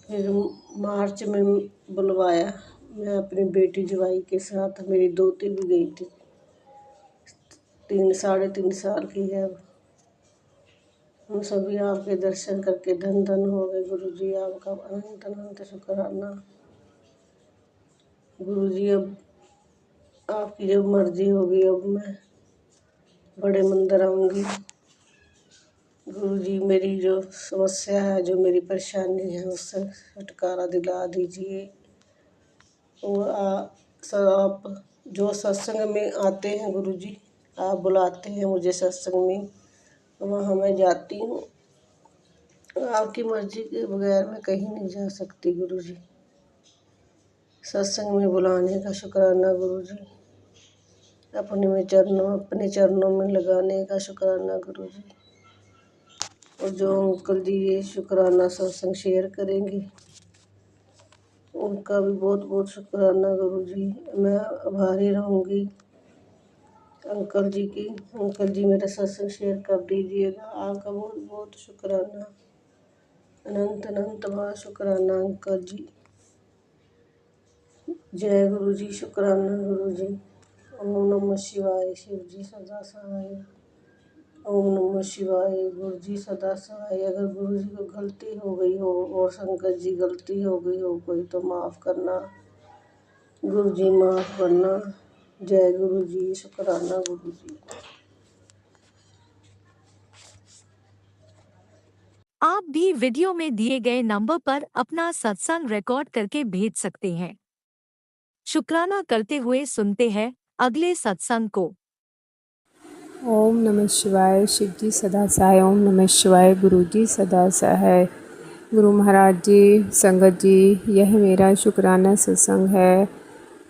फिर मार्च में बुलवाया, मैं अपनी बेटी जवाई के साथ, मेरी दोती भी गई थी, 3-3.5 साल की है अब। हम सभी आपके दर्शन करके धन धन हो गए गुरुजी, आपका अनंत अनंत शुक्राना गुरुजी। अब आपकी जब मर्जी होगी अब मैं बड़े मंदिर आऊँगी गुरुजी। मेरी जो समस्या है, जो मेरी परेशानी है, उससे छुटकारा दिला दीजिए। और आप जो सत्संग में आते हैं गुरुजी, आप बुलाते हैं मुझे सत्संग में, वहाँ मैं जाती हूँ। आपकी मर्जी के बगैर मैं कहीं नहीं जा सकती गुरुजी। सत्संग में बुलाने का शुक्राना गुरुजी। अपने चरणों में लगाने का शुक्राना गुरुजी। और जो अंकल जी ये शुक्राना सत्संग शेयर करेंगे उनका भी बहुत बहुत शुक्राना गुरुजी। मैं आभारी रहूँगी अंकल जी की। अंकल जी मेरा सत्संग शेयर कर दीजिएगा। आपका बहुत बहुत शुक्राना, अनंत अनंत बड़ा शुक्राना अंकल जी। जय गुरु जी, शुक्राना गुरु जी। ओम नमः शिवाय, शिव जी सदा सहाय। ओम नमः शिवाय, गुरु जी सदा सहाय। अगर गुरु जी को गलती हो गई हो और संगत जी गलती हो गई हो कोई तो माफ़ करना गुरु जी, माफ़ करना। जय गुरु जी, शुक्राना गुरु जी। आप भी वीडियो में दिए गए नंबर पर अपना सत्संग रिकॉर्ड करके भेज सकते हैं। शुक्राना करते हुए सुनते हैं अगले सत्संग को। ओम नमः शिवाय, शिव जी सदा सहाय। ओम नमः शिवाय, गुरु जी सदा सहाय। गुरु महाराज जी, संगत जी, यह मेरा शुक्राना सत्संग है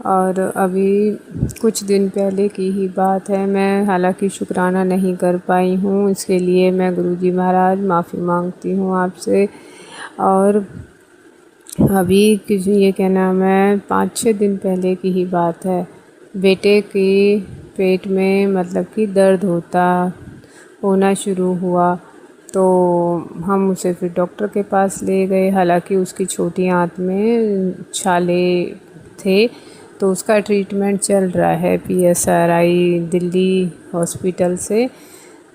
और अभी कुछ दिन पहले की ही बात है। मैं हालांकि शुक्राना नहीं कर पाई हूँ, इसके लिए मैं गुरु जी महाराज माफ़ी मांगती हूँ आपसे। और अभी ये क्या नाम है, 5-6 दिन पहले की ही बात है। बेटे के पेट में मतलब कि दर्द होना शुरू हुआ तो हम उसे फिर डॉक्टर के पास ले गए। हालांकि उसकी छोटी आंत में छाले थे तो उसका ट्रीटमेंट चल रहा है PSRI दिल्ली हॉस्पिटल से।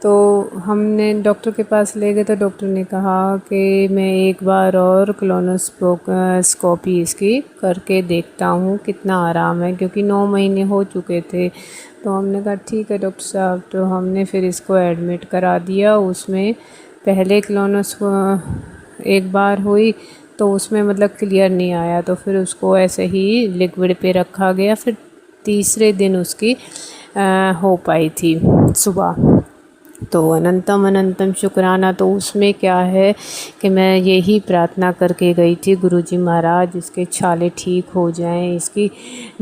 तो हमने डॉक्टर के पास ले गए तो डॉक्टर ने कहा कि मैं एक बार और कोलोनोस्कोपी इसकी करके देखता हूँ कितना आराम है, क्योंकि 9 महीने हो चुके थे। तो हमने कहा ठीक है डॉक्टर साहब। तो हमने फिर इसको एडमिट करा दिया। उसमें पहले एक बार हुई तो उसमें मतलब क्लियर नहीं आया, तो फिर उसको ऐसे ही लिक्विड पे रखा गया। फिर तीसरे दिन उसकी हो पाई थी सुबह। तो अनंतम अनंतम शुक्राना। तो उसमें क्या है कि मैं यही प्रार्थना करके गई थी, गुरुजी महाराज इसके छाले ठीक हो जाएं, इसकी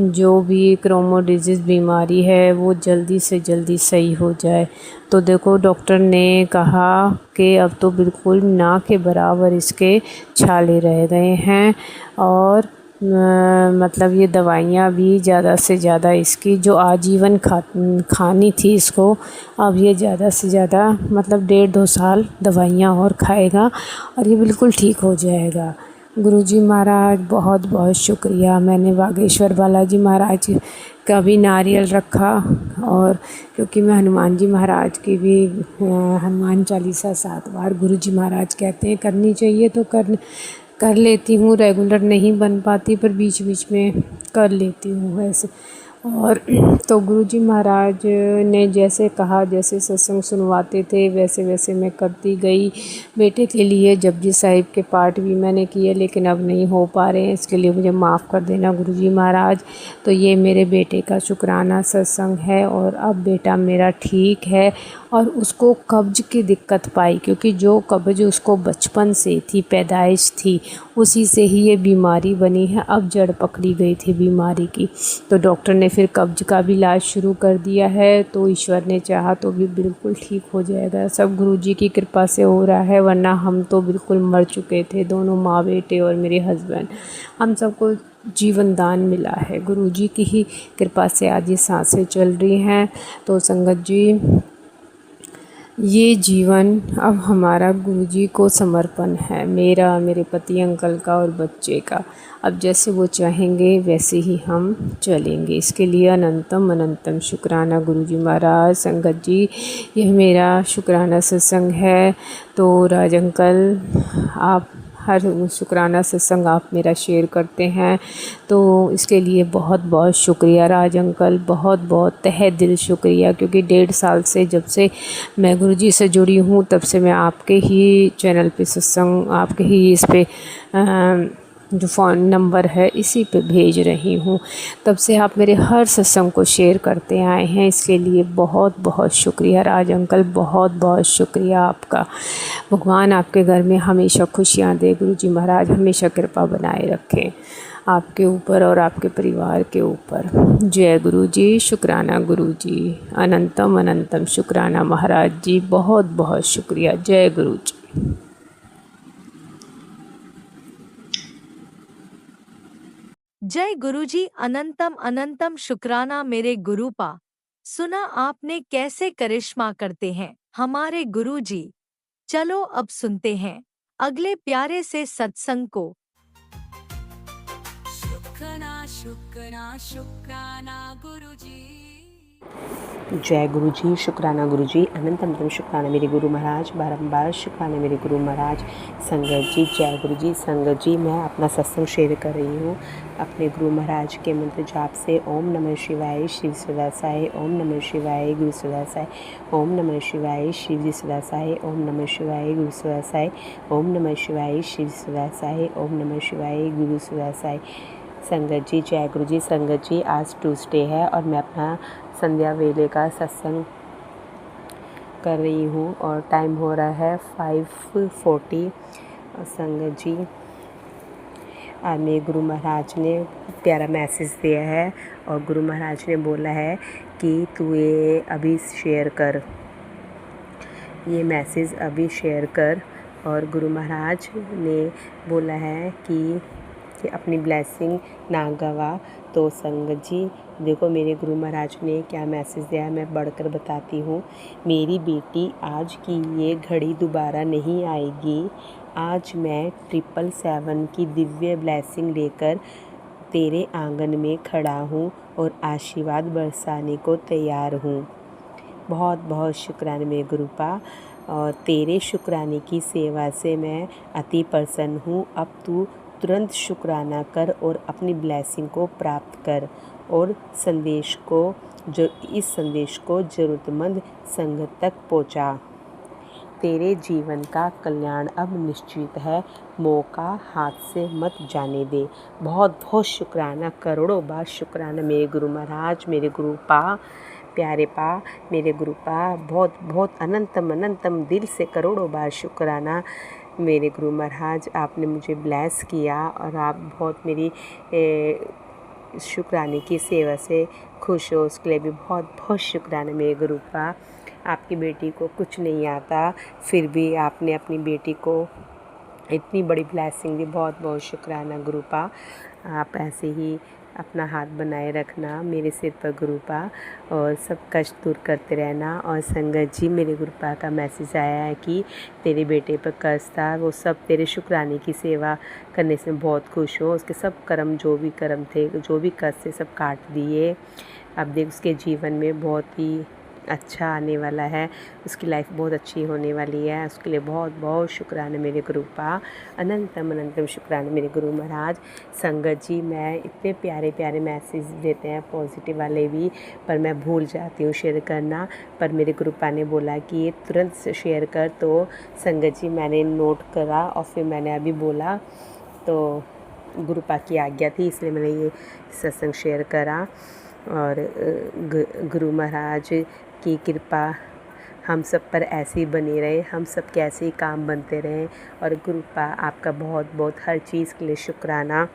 जो भी क्रोमो डिजीज़ बीमारी है वो जल्दी से जल्दी सही हो जाए। तो देखो डॉक्टर ने कहा कि अब तो बिल्कुल ना के बराबर इसके छाले रह गए हैं और मतलब ये दवाइयाँ भी ज़्यादा से ज़्यादा इसकी जो आजीवन खानी थी इसको, अब ये ज़्यादा से ज़्यादा मतलब 1.5-2 साल दवाइयाँ और खाएगा और ये बिल्कुल ठीक हो जाएगा। गुरुजी महाराज बहुत बहुत शुक्रिया। मैंने बागेश्वर बालाजी महाराज का भी नारियल रखा और क्योंकि मैं हनुमान जी महाराज की भी हनुमान चालीसा 7 बार गुरुजी महाराज कहते हैं करनी चाहिए तो कर लेती हूँ। रेगुलर नहीं बन पाती पर बीच बीच में कर लेती हूँ वैसे। और तो गुरुजी महाराज ने जैसे कहा, जैसे सत्संग सुनवाते थे वैसे वैसे मैं करती गई। बेटे के लिए जपजी साहिब के पाठ भी मैंने किए लेकिन अब नहीं हो पा रहे हैं, इसके लिए मुझे माफ़ कर देना गुरुजी महाराज। तो ये मेरे बेटे का शुक्राना सत्संग है और अब बेटा मेरा ठीक है। और उसको कब्ज की दिक्कत पाई, क्योंकि जो कब्ज उसको बचपन से थी, पैदाइश थी, उसी से ही ये बीमारी बनी है। अब जड़ पकड़ी गई थी बीमारी की, तो डॉक्टर ने फिर कब्ज का भी इलाज शुरू कर दिया है। तो ईश्वर ने चाहा तो भी बिल्कुल ठीक हो जाएगा। सब गुरुजी की कृपा से हो रहा है, वरना हम तो बिल्कुल मर चुके थे, दोनों माँ बेटे और मेरे हस्बैंड। हम सबको जीवन दान मिला है, गुरुजी की ही कृपा से आज ये सांसें चल रही हैं। तो संगत जी, ये जीवन अब हमारा गुरुजी को समर्पण है, मेरा, मेरे पति अंकल का और बच्चे का। अब जैसे वो चाहेंगे वैसे ही हम चलेंगे। इसके लिए अनंतम अनंतम शुक्राना गुरुजी महाराज। संगत जी, यह मेरा शुक्राना सत्संग है। तो राज अंकल, आप हर शुक्राना सत्संग आप मेरा शेयर करते हैं, तो इसके लिए बहुत बहुत शुक्रिया राज अंकल, बहुत बहुत तहे दिल शुक्रिया। क्योंकि 1.5 साल से जब से मैं गुरुजी से जुड़ी हूँ तब से मैं आपके ही चैनल पे सत्संग, आपके ही इस पे जो फ़ोन नंबर है इसी पे भेज रही हूँ। तब से आप मेरे हर सत्संग को शेयर करते आए हैं, इसके लिए बहुत बहुत शुक्रिया राज अंकल, बहुत बहुत शुक्रिया आपका। भगवान आपके घर में हमेशा खुशियाँ दे, गुरुजी महाराज हमेशा कृपा बनाए रखें आपके ऊपर और आपके परिवार के ऊपर। जय गुरुजी, शुक्राना गुरुजी, अनंतम अनंतम शुक्राना महाराज जी, बहुत बहुत शुक्रिया। जय गुरुजी। जय गुरुजी, अनंतम अनंतम शुक्राना मेरे गुरुपा। सुना आपने कैसे करिश्मा करते हैं हमारे गुरुजी। चलो अब सुनते हैं अगले प्यारे से सत्संग को। शुक्राना शुक्राना शुक्राना गुरुजी। जय गुरु जी, शुक्राना गुरु जी, अनंत अनंतम शुक्राना मेरे गुरु महाराज, बारंबार शुक्राना मेरे गुरु महाराज। संगत जी, जय गुरु जी। संगत जी, मैं अपना सत्संग शेयर कर रही हूँ अपने गुरु महाराज के मंत्र जाप से। ओम नमः शिवाय शिव सदा साई, ओम नमः शिवाय गुरु सदा साई, ओम नमः शिवाय शिव जी सदा साई, ओम नमः शिवाय गुरु सदा साई, ओम नमः शिवाय शिव सदा साई, ओम नमः शिवाय गुरु सदा साई। संगत जी, जय गुरु जी। संगत जी, आज ट्यूसडे है और मैं अपना संध्या वेले का सत्संग कर रही हूँ और टाइम हो रहा है 5:40। संगत जी, आज मेरे गुरु महाराज ने प्यारा मैसेज दिया है और गुरु महाराज ने बोला है कि तू ये अभी शेयर कर, ये मैसेज अभी शेयर कर। और गुरु महाराज ने बोला है कि अपनी ब्लेसिंग ना गवा। तो संगत जी देखो, मेरे गुरु महाराज ने क्या मैसेज दिया है, मैं बढ़कर बताती हूँ। मेरी बेटी, आज की ये घड़ी दोबारा नहीं आएगी। आज मैं 777 की दिव्य ब्लेसिंग लेकर तेरे आंगन में खड़ा हूँ और आशीर्वाद बरसाने को तैयार हूँ। बहुत बहुत शुक्राना मेरे गुरुपा, और तेरे शुक्राने की सेवा से मैं अति प्रसन्न हूँ। अब तू तुरंत शुक्राना कर और अपनी ब्लेसिंग को प्राप्त कर और इस संदेश को ज़रूरतमंद संगत तक पहुँचा। तेरे जीवन का कल्याण अब निश्चित है, मौका हाथ से मत जाने दे। बहुत बहुत शुक्राना, करोड़ों बार शुक्राना मेरे गुरु महाराज, मेरे गुरु पा, प्यारे पा, मेरे गुरु पा। बहुत बहुत अनंतम अनंतम दिल से करोड़ों बार शुक्राना मेरे गुरु महाराज। आपने मुझे ब्लेस किया और आप बहुत मेरी शुक्राने की सेवा से खुश हो, उसके लिए भी बहुत बहुत शुक्राना मेरे गुरु पा। आपकी बेटी को कुछ नहीं आता, फिर भी आपने अपनी बेटी को इतनी बड़ी ब्लेसिंग दी। बहुत बहुत शुक्राना गुरुपा। आप ऐसे ही अपना हाथ बनाए रखना मेरे सिर पर गुरुपा, और सब कष्ट दूर करते रहना। और संगत जी, मेरे गुरुपा का मैसेज आया है कि तेरे बेटे पर कष्ट था, वो सब तेरे शुक्राने की सेवा करने से बहुत खुश हो। उसके सब कर्म, जो भी कर्म थे, जो भी कष्ट थे, सब काट दिए। अब देख, उसके जीवन में बहुत ही अच्छा आने वाला है, उसकी लाइफ बहुत अच्छी होने वाली है। उसके लिए बहुत बहुत शुक्राना मेरे गुरुपा, अनंतम अनंतम शुक्राना मेरे गुरु महाराज। संगत जी, मैं इतने प्यारे प्यारे मैसेज देते हैं, पॉजिटिव वाले भी, पर मैं भूल जाती हूँ शेयर करना। पर मेरे गुरुपा ने बोला कि ये तुरंत से शेयर कर, तो संगत जी मैंने नोट करा और फिर मैंने अभी बोला, तो गुरुपा की आज्ञा थी, इसलिए मैंने ये सत्संग शेयर करा। और गुरु महाराज की कृपा हम सब पर ऐसे ही बनी रहे, हम सब के ऐसे ही काम बनते रहें। और गुरुपा, आपका बहुत बहुत हर चीज़ के लिए शुक्राना।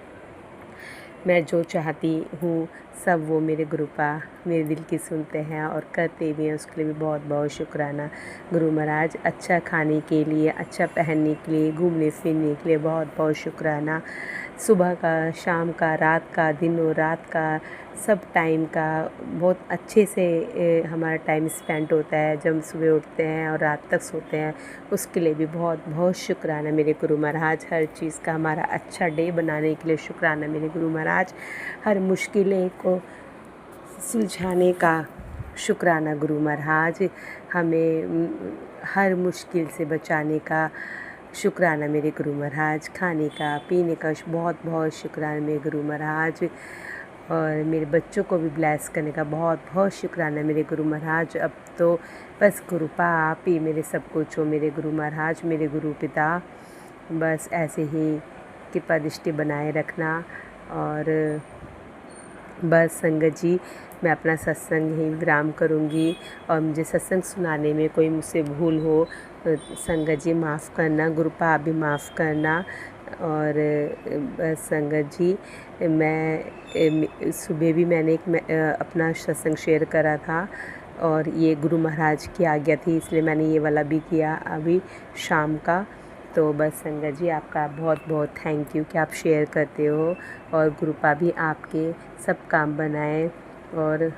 मैं जो चाहती हूँ सब वो मेरे गुरुपा मेरे दिल की सुनते हैं और करते भी हैं, उसके लिए भी बहुत बहुत शुक्राना गुरु महाराज। अच्छा खाने के लिए, अच्छा पहनने के लिए, घूमने फिरने के लिए बहुत बहुत शुक्राना। सुबह का, शाम का, रात का, दिन और रात का, सब टाइम का बहुत अच्छे से हमारा टाइम स्पेंड होता है जब हम सुबह उठते हैं और रात तक सोते हैं। उसके लिए भी बहुत बहुत शुक्राना मेरे गुरु महाराज। हर चीज़ का हमारा अच्छा डे बनाने के लिए शुक्राना मेरे गुरु महाराज। हर मुश्किलें को सुलझाने का शुक्राना गुरु महाराज। हमें हर मुश्किल से बचाने का शुक्राना मेरे गुरु महाराज। खाने का, पीने का बहुत बहुत शुक्राना मेरे गुरु महाराज। और मेरे बच्चों को भी ब्लेस करने का बहुत बहुत शुक्राना मेरे गुरु महाराज। अब तो बस गुरुपा आप ही मेरे सब कुछ हो मेरे गुरु महाराज, मेरे गुरु पिता। बस ऐसे ही कृपा दृष्टि बनाए रखना। और बस संगत जी, मैं अपना सत्संग यहीं विराम करूँगी। और मुझे सत्संग सुनाने में कोई मुझसे भूल हो तो संगत जी माफ़ करना, गुरुपा आप भी माफ़ करना। और बस संगत जी, मैं सुबह भी मैंने अपना सत्संग शेयर करा था और ये गुरु महाराज की आज्ञा थी, इसलिए मैंने ये वाला भी किया अभी शाम का। तो बस संगत जी, आपका बहुत बहुत थैंक यू कि आप शेयर करते हो। और गुरुपा भी आपके सब काम बनाए और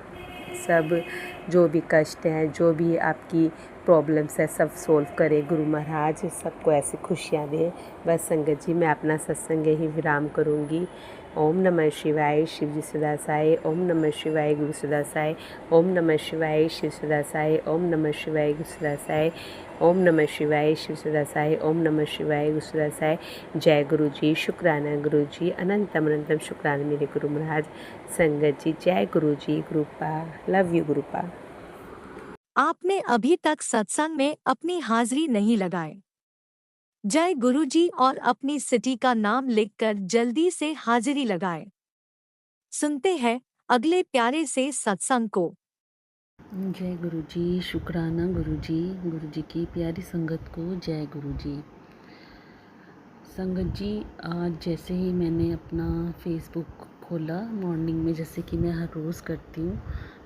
सब जो भी कष्ट हैं, जो भी आपकी प्रॉब्लम्स है, सब सोल्व करे गुरु महाराज, सबको ऐसी खुशियाँ दें। बस संगत जी, मैं अपना सत्संग यही विराम करूँगी। ओम नमः शिवाय शिव जी सदा साई। ओम नमः शिवाय गुरु सदा साई। ओम नमः शिवाय शिव सदा साई। ओम नमः शिवाय गुरु सदा साई। ओम नमः शिवाय शिव सदा साई। ओम नमः शिवाय गुरु सदा साई। जय गुरु जी, शुक्राना गुरु जी, अनंतम अनंतम शुक्राना मेरे गुरु महाराज। संगत जी, जय गुरु जी, गुरुपा, लव यू गुरुपा। आपने अभी तक सत्संग में अपनी हाजिरी नहीं लगाई। जय गुरु जी और अपनी सिटी का नाम लिखकर जल्दी से हाजिरी लगाएं। सुनते हैं अगले प्यारे से सत्संग को। जय गुरु जी, शुक्राना गुरु जी की प्यारी संगत को जय गुरु जी। संगत जी, आज जैसे ही मैंने अपना फेसबुक खोला मॉर्निंग में, जैसे कि मैं हर रोज़ करती हूँ,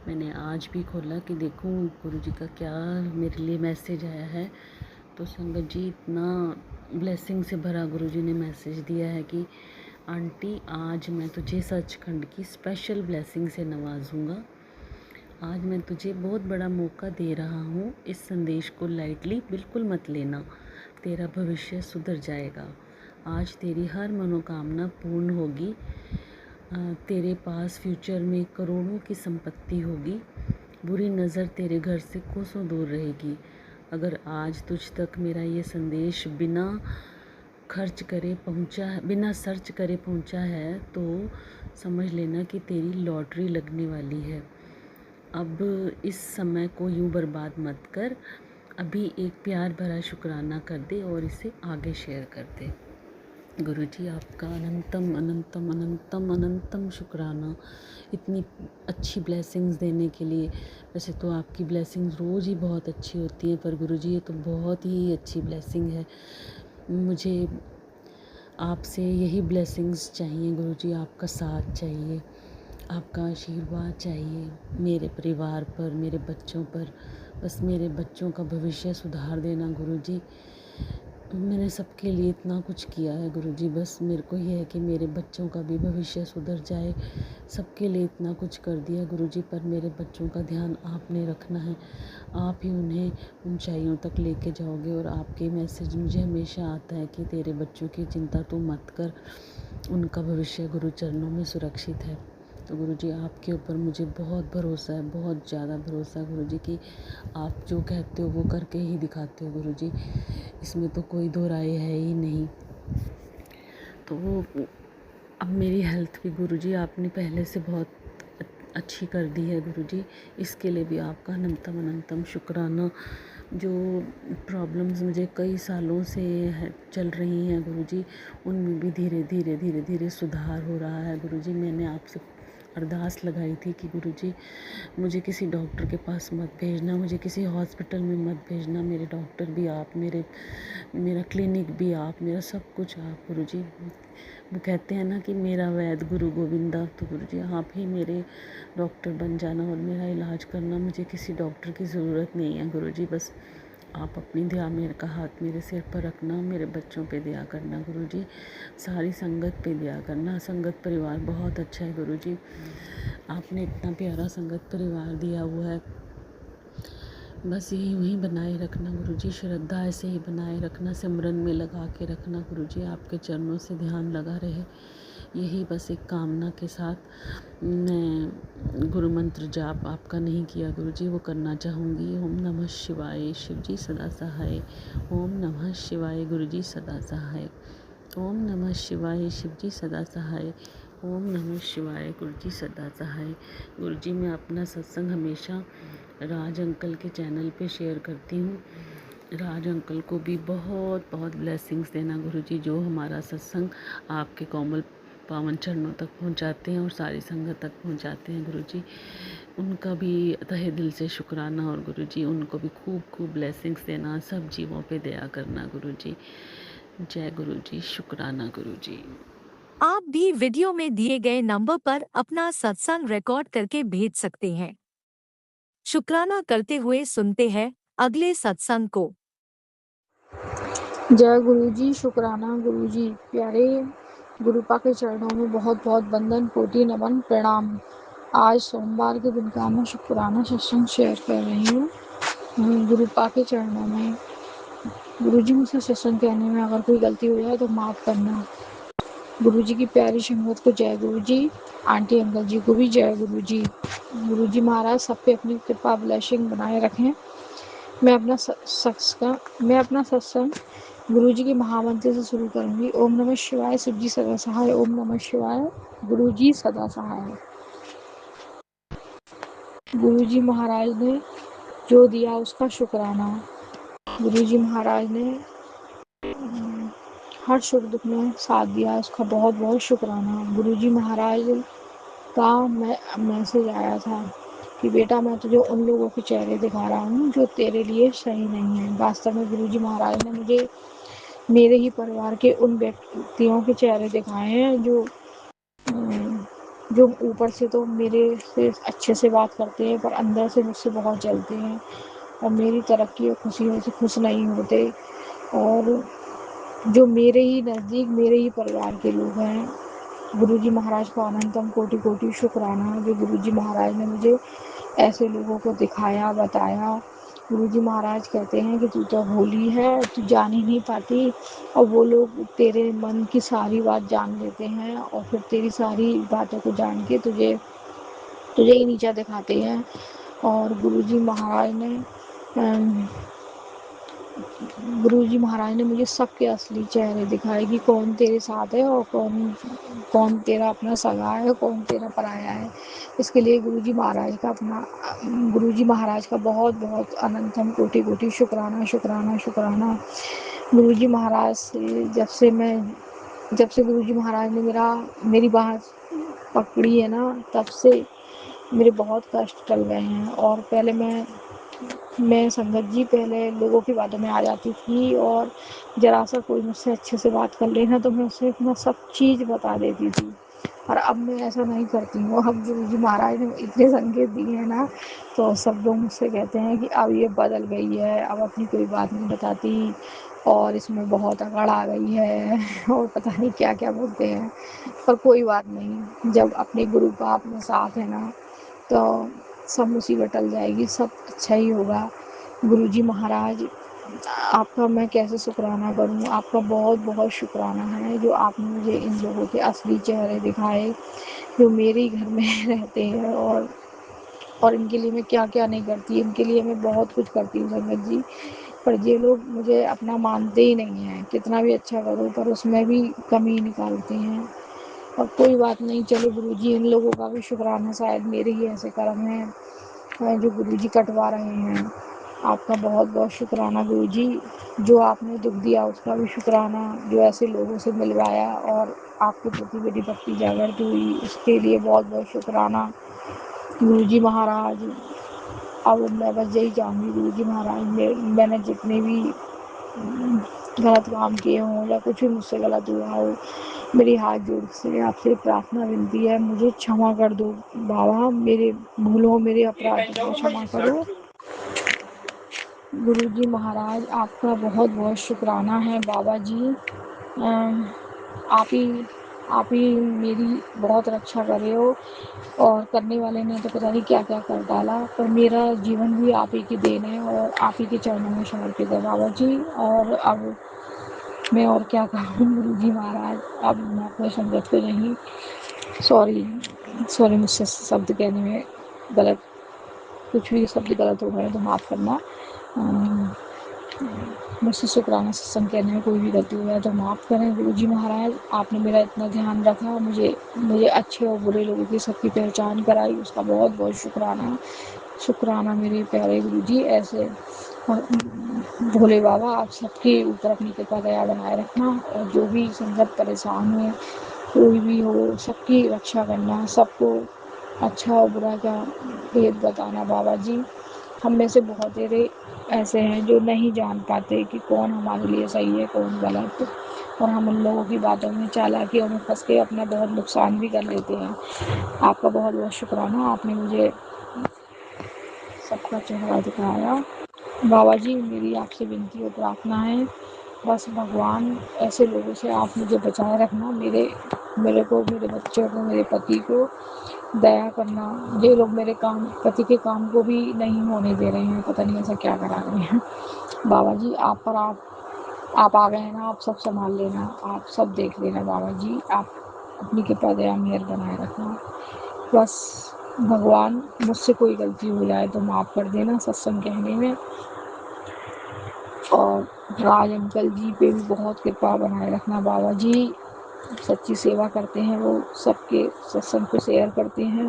मैंने आज भी खोला कि देखूँ गुरु जी का क्या मेरे लिए मैसेज आया है। तो संगत जी, इतना ब्लेसिंग से भरा गुरु जी ने मैसेज दिया है कि आंटी, आज मैं तुझे सचखंड की स्पेशल ब्लेसिंग से नवाजूँगा। आज मैं तुझे बहुत बड़ा मौका दे रहा हूँ, इस संदेश को लाइटली बिल्कुल मत लेना, तेरा भविष्य सुधर जाएगा। आज तेरी हर मनोकामना पूर्ण होगी। तेरे पास फ्यूचर में करोड़ों की संपत्ति होगी। बुरी नज़र तेरे घर से कोसों दूर रहेगी। अगर आज तुझ तक मेरा ये संदेश बिना सर्च करे पहुँचा है तो समझ लेना कि तेरी लॉटरी लगने वाली है। अब इस समय को यूँ बर्बाद मत कर, अभी एक प्यार भरा शुक्राना कर दे और इसे आगे शेयर कर दे। गुरुजी, आपका अनंतम अनंतम अनंतम अनंतम शुक्राना इतनी अच्छी ब्लेसिंग्स देने के लिए। वैसे तो आपकी ब्लेसिंग्स रोज़ ही बहुत अच्छी होती हैं, पर गुरुजी ये तो बहुत ही अच्छी ब्लेसिंग है। मुझे आपसे यही ब्लेसिंग्स चाहिए गुरुजी, आपका साथ चाहिए, आपका आशीर्वाद चाहिए मेरे परिवार पर, मेरे बच्चों पर। बस मेरे बच्चों का भविष्य सुधार देना गुरुजी। मैंने सबके लिए इतना कुछ किया है गुरुजी, बस मेरे को ये है कि मेरे बच्चों का भी भविष्य सुधर जाए। सबके लिए इतना कुछ कर दिया गुरुजी, पर मेरे बच्चों का ध्यान आपने रखना है। आप ही उन्हें ऊंचाइयों तक लेके जाओगे। और आपके मैसेज मुझे हमेशा आता है कि तेरे बच्चों की चिंता तू मत कर, उनका भविष्य गुरु चरणों में सुरक्षित है। तो गुरुजी, आपके ऊपर मुझे बहुत भरोसा है, बहुत ज़्यादा भरोसा है गुरुजी कि आप जो कहते हो वो करके ही दिखाते हो गुरुजी, इसमें तो कोई दो राय है ही नहीं। तो वो अब मेरी हेल्थ भी गुरुजी आपने पहले से बहुत अच्छी कर दी है गुरुजी, इसके लिए भी आपका अनंतम अनंतम शुक्राना। जो प्रॉब्लम्स मुझे कई सालों से चल रही हैं गुरुजी, उनमें भी धीरे धीरे धीरे धीरे सुधार हो रहा है गुरुजी। मैंने आपसे अरदास लगाई थी कि गुरुजी मुझे किसी डॉक्टर के पास मत भेजना, मुझे किसी हॉस्पिटल में मत भेजना। मेरे डॉक्टर भी आप, मेरा क्लिनिक भी आप, मेरा सब कुछ आप गुरुजी। वो कहते हैं ना कि मेरा वैद्य गुरु गोविंदा, तो गुरुजी आप ही मेरे डॉक्टर बन जाना और मेरा इलाज करना। मुझे किसी डॉक्टर की ज़रूरत नहीं है गुरुजी, बस आप अपनी दया मेरे का हाथ मेरे सिर पर रखना, मेरे बच्चों पे दया करना गुरुजी, सारी संगत पे दया करना। संगत परिवार बहुत अच्छा है गुरुजी, आपने इतना प्यारा संगत परिवार दिया हुआ है। बस यही वहीं बनाए रखना गुरुजी, श्रद्धा ऐसे ही बनाए रखना, सिमरन में लगा के रखना गुरुजी, आपके चरणों से ध्यान लगा रहे। यही बस एक कामना के साथ मैं गुरु मंत्र जाप आपका नहीं किया गुरुजी, वो करना चाहूँगी। ओम नमः शिवाय शिव जी सदा सहाय। ओम नमः शिवाय गुरुजी सदा सहाय। ओम नमः शिवाय शिव जी सदा सहाय। ओम नमः शिवाय गुरुजी सदा सहाय। गुरुजी, मैं अपना सत्संग हमेशा राज अंकल के चैनल पे शेयर करती हूँ राज अंकल को भी बहुत बहुत ब्लेसिंग्स देना गुरुजी, जो हमारा सत्संग आपके कोमल पावन चरणों तक पहुंचाते हैं और सारी संगत तक पहुंचाते हैं गुरुजी। उनका भी तहे दिल से शुक्राना, और गुरुजी उनको भी खूब खूब ब्लेसिंग्स देना, सब जीवों पे दया करना गुरुजी। जय गुरुजी, शुक्राना गुरुजी। आप भी वीडियो में दिए गए नंबर पर अपना सत्संग रिकॉर्ड करके भेज सकते हैं। शुक्राना करते हुए सुनते हैं अगले सत्संग को। जय गुरुजी, शुक्राना गुरुजी। प्यारे गुरुपा के चरणों में बहुत बहुत वंदन, कोटि नमन, प्रणाम। आज सोमवार के दिन का मैं शुक्राना सत्संग शेयर कर रही हूँ। गुरुपा के चरणों में गुरुजी, मुझसे सत्संग कहने में अगर कोई गलती हो जाए तो माफ़ करना। गुरुजी की प्यारी संगत को जय गुरुजी। आंटी अंकल जी को भी जय गुरुजी। गुरुजी महाराज सब पे अपनी कृपा ब्लेसिंग बनाए रखें। मैं अपना सत्संग गुरुजी के महामंत्र से शुरू करूंगी। ओम नमः शिवाय, शिव जी सदा सहाय। ओम नमः शिवाय, गुरुजी सदा सहाय। गुरुजी महाराज ने जो दिया उसका शुक्राना। गुरुजी महाराज ने हर सुख दुख में साथ दिया, उसका बहुत बहुत शुक्राना। गुरुजी महाराज का मैसेज आया था कि बेटा, मैं तुझे उन लोगों के चेहरे दिखा रहा हूँ जो तेरे लिए सही नहीं है। वास्तव में गुरुजी महाराज ने मुझे मेरे ही परिवार के उन व्यक्तियों के चेहरे दिखाए हैं जो ऊपर से तो मेरे से अच्छे से बात करते हैं, पर अंदर से मुझसे बहुत जलते हैं और मेरी तरक्की और खुशियों से खुश नहीं होते, और जो मेरे ही नज़दीक, मेरे ही परिवार के लोग हैं। गुरुजी महाराज को अनंतम कोटि कोटि शुक्राना, जो गुरुजी महाराज ने मुझे ऐसे लोगों को दिखाया, बताया। गुरुजी महाराज कहते हैं कि तू तो भोली है, तू जान ही नहीं पाती, और वो लोग तेरे मन की सारी बात जान लेते हैं और फिर तेरी सारी बातों को जान के तुझे ही नीचा दिखाते हैं। और गुरुजी महाराज ने मुझे सबके असली चेहरे दिखाए कि कौन तेरे साथ है और कौन तेरा अपना सगा है, कौन तेरा पराया है। इसके लिए गुरुजी महाराज का बहुत बहुत अनंतम कोटि कोटि शुक्राना, शुक्राना, शुक्राना। गुरुजी महाराज से जब से गुरुजी महाराज ने मेरी बात पकड़ी है ना, तब से मेरे बहुत कष्ट टल गए हैं। और पहले मैं संगत जी पहले लोगों की बातों में आ जाती थी, और जरा सा कोई मुझसे अच्छे से बात कर लेना तो मैं उसे अपना सब चीज़ बता देती थी, और अब मैं ऐसा नहीं करती हूँ। अब गुरुजी महाराज ने इतने संकेत दिए हैं ना, तो सब लोग मुझसे कहते हैं कि अब ये बदल गई है, अब अपनी कोई बात नहीं बताती, और इसमें बहुत अकड़ आ गई है और पता नहीं क्या क्या बोलते हैं। पर कोई बात नहीं, जब अपने गुरु का अपने साथ है ना, तो सब मुसीबत टल जाएगी, सब अच्छा ही होगा। गुरुजी महाराज, आपका मैं कैसे शुक्राना करूं। आपका बहुत बहुत शुक्राना है जो आपने मुझे इन लोगों के असली चेहरे दिखाए, जो मेरे ही घर में रहते हैं, और इनके लिए मैं क्या क्या नहीं करती, इनके लिए मैं बहुत कुछ करती हूँ संगत जी, पर ये लोग मुझे अपना मानते ही नहीं हैं। कितना भी अच्छा करो पर उसमें भी कमी निकालते हैं। और कोई बात नहीं, चलो गुरुजी, इन लोगों का भी शुक्राना, शायद मेरे ही ऐसे कर्म हैं जो गुरुजी कटवा रहे हैं। आपका बहुत बहुत शुक्राना गुरुजी। जो आपने दुख दिया उसका भी शुक्राना, जो ऐसे लोगों से मिलवाया और आपके प्रति मेरी भक्ति जागृत हुई, उसके लिए बहुत बहुत शुक्राना गुरुजी महाराज। अब मैं बस यही चाहूँगी गुरुजी महाराज, मैंने जितने भी गलत काम किए हों या कुछ भी मुझसे गलत हुआ हो, मेरी हाथ जोड़ से आपसे प्रार्थना विनती है, मुझे क्षमा कर दो बाबा, मेरे भूलों, मेरे अपराधों को क्षमा करो। गुरुजी महाराज, आपका बहुत बहुत शुक्राना है बाबा जी। आप ही मेरी बहुत रक्षा करे हो, और करने वाले ने तो पता नहीं क्या क्या कर डाला, पर मेरा जीवन भी आप ही की देन है और आप ही के चरणों में समर्पित है बाबा जी। और अब मैं और क्या कहूँ गुरुजी महाराज, अब मैं अपने संगत को नहीं, सॉरी मुझसे शब्द कहने में गलत, कुछ भी शब्द गलत हो गए तो माफ़ करना। मुझसे शुक्राना सत्संग कहने में कोई भी गलती हो जाए तो माफ़ करें गुरुजी महाराज। आपने मेरा इतना ध्यान रखा, मुझे अच्छे और बुरे लोगों की सबकी पहचान कराई, उसका बहुत बहुत शुक्राना मेरे प्यारे गुरुजी। ऐसे और भोले बाबा आप सबके ऊपर अपनी कृपा दया बनाए रखना, और जो भी संगत परेशान है, कोई भी हो, सबकी रक्षा करना, सबको अच्छा और बुरा का भेद बताना बाबा जी। हम में से बहुत तेरे ऐसे हैं जो नहीं जान पाते कि कौन हमारे लिए सही है कौन गलत, और हम उन लोगों की बातों में चालाकियों में फंस के अपना बहुत नुकसान भी कर लेते हैं। आपका बहुत बहुत शुक्राना, आपने मुझे सबका चेहरा दिखाया। बाबा जी मेरी आपसे विनती और प्रार्थना है, बस भगवान ऐसे लोगों से आप मुझे बचाए रखना, मेरे को, मेरे बच्चों को, मेरे पति को दया करना। ये लोग मेरे पति के काम को भी नहीं होने दे रहे हैं, पता नहीं ऐसा क्या करा रहे हैं। बाबा जी आप आ गए हैं ना, आप सब संभाल लेना, आप सब देख लेना बाबा जी, आप अपनी कृपा दया मेहर बनाए रखना। बस भगवान मुझसे कोई गलती हो जाए तो माफ़ कर देना सत्संग कहने में, और राज अंकल जी पे भी बहुत कृपा बनाए रखना बाबा जी। सच्ची सेवा करते हैं वो, सबके सत्संग को शेयर करते हैं,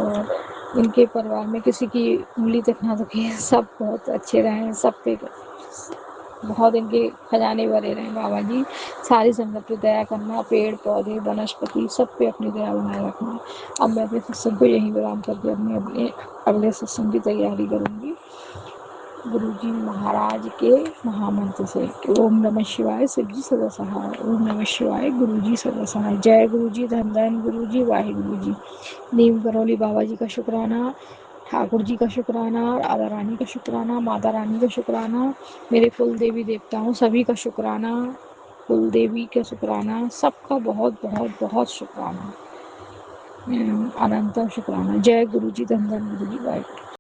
और इनके परिवार में किसी की उंगली तक ना दुखे, सब बहुत अच्छे रहें, सब पे बहुत इनके खजाने भरे रहें बाबा जी। सारी संगत पे दया करना, पेड़ पौधे वनस्पति सब पे अपनी दया बनाए रखना। अब मैं अपने सत्संग को यहीं विराम करके अपने अगले सत्संग की तैयारी करूँगी गुरुजी महाराज के महामंत्र से। ओम नमः शिवाय, शिवजी सदा सहाय। ओम नमः शिवाय, गुरुजी सदा सहाय। जय गुरुजी, धन धन गुरुजी, वाहिगुरु जी। नीम करौली बाबा जी का शुक्राना, ठाकुर जी का शुक्राना, राधा रानी का शुक्राना, माता रानी का शुक्राना, मेरे कुल देवी देवताओं सभी का शुक्राना, कुल देवी का शुक्राना, सबका बहुत बहुत बहुत शुक्राना, अनंत शुक्राना। जय गुरुजी, धन धन गुरुजी, वाहिगुरु।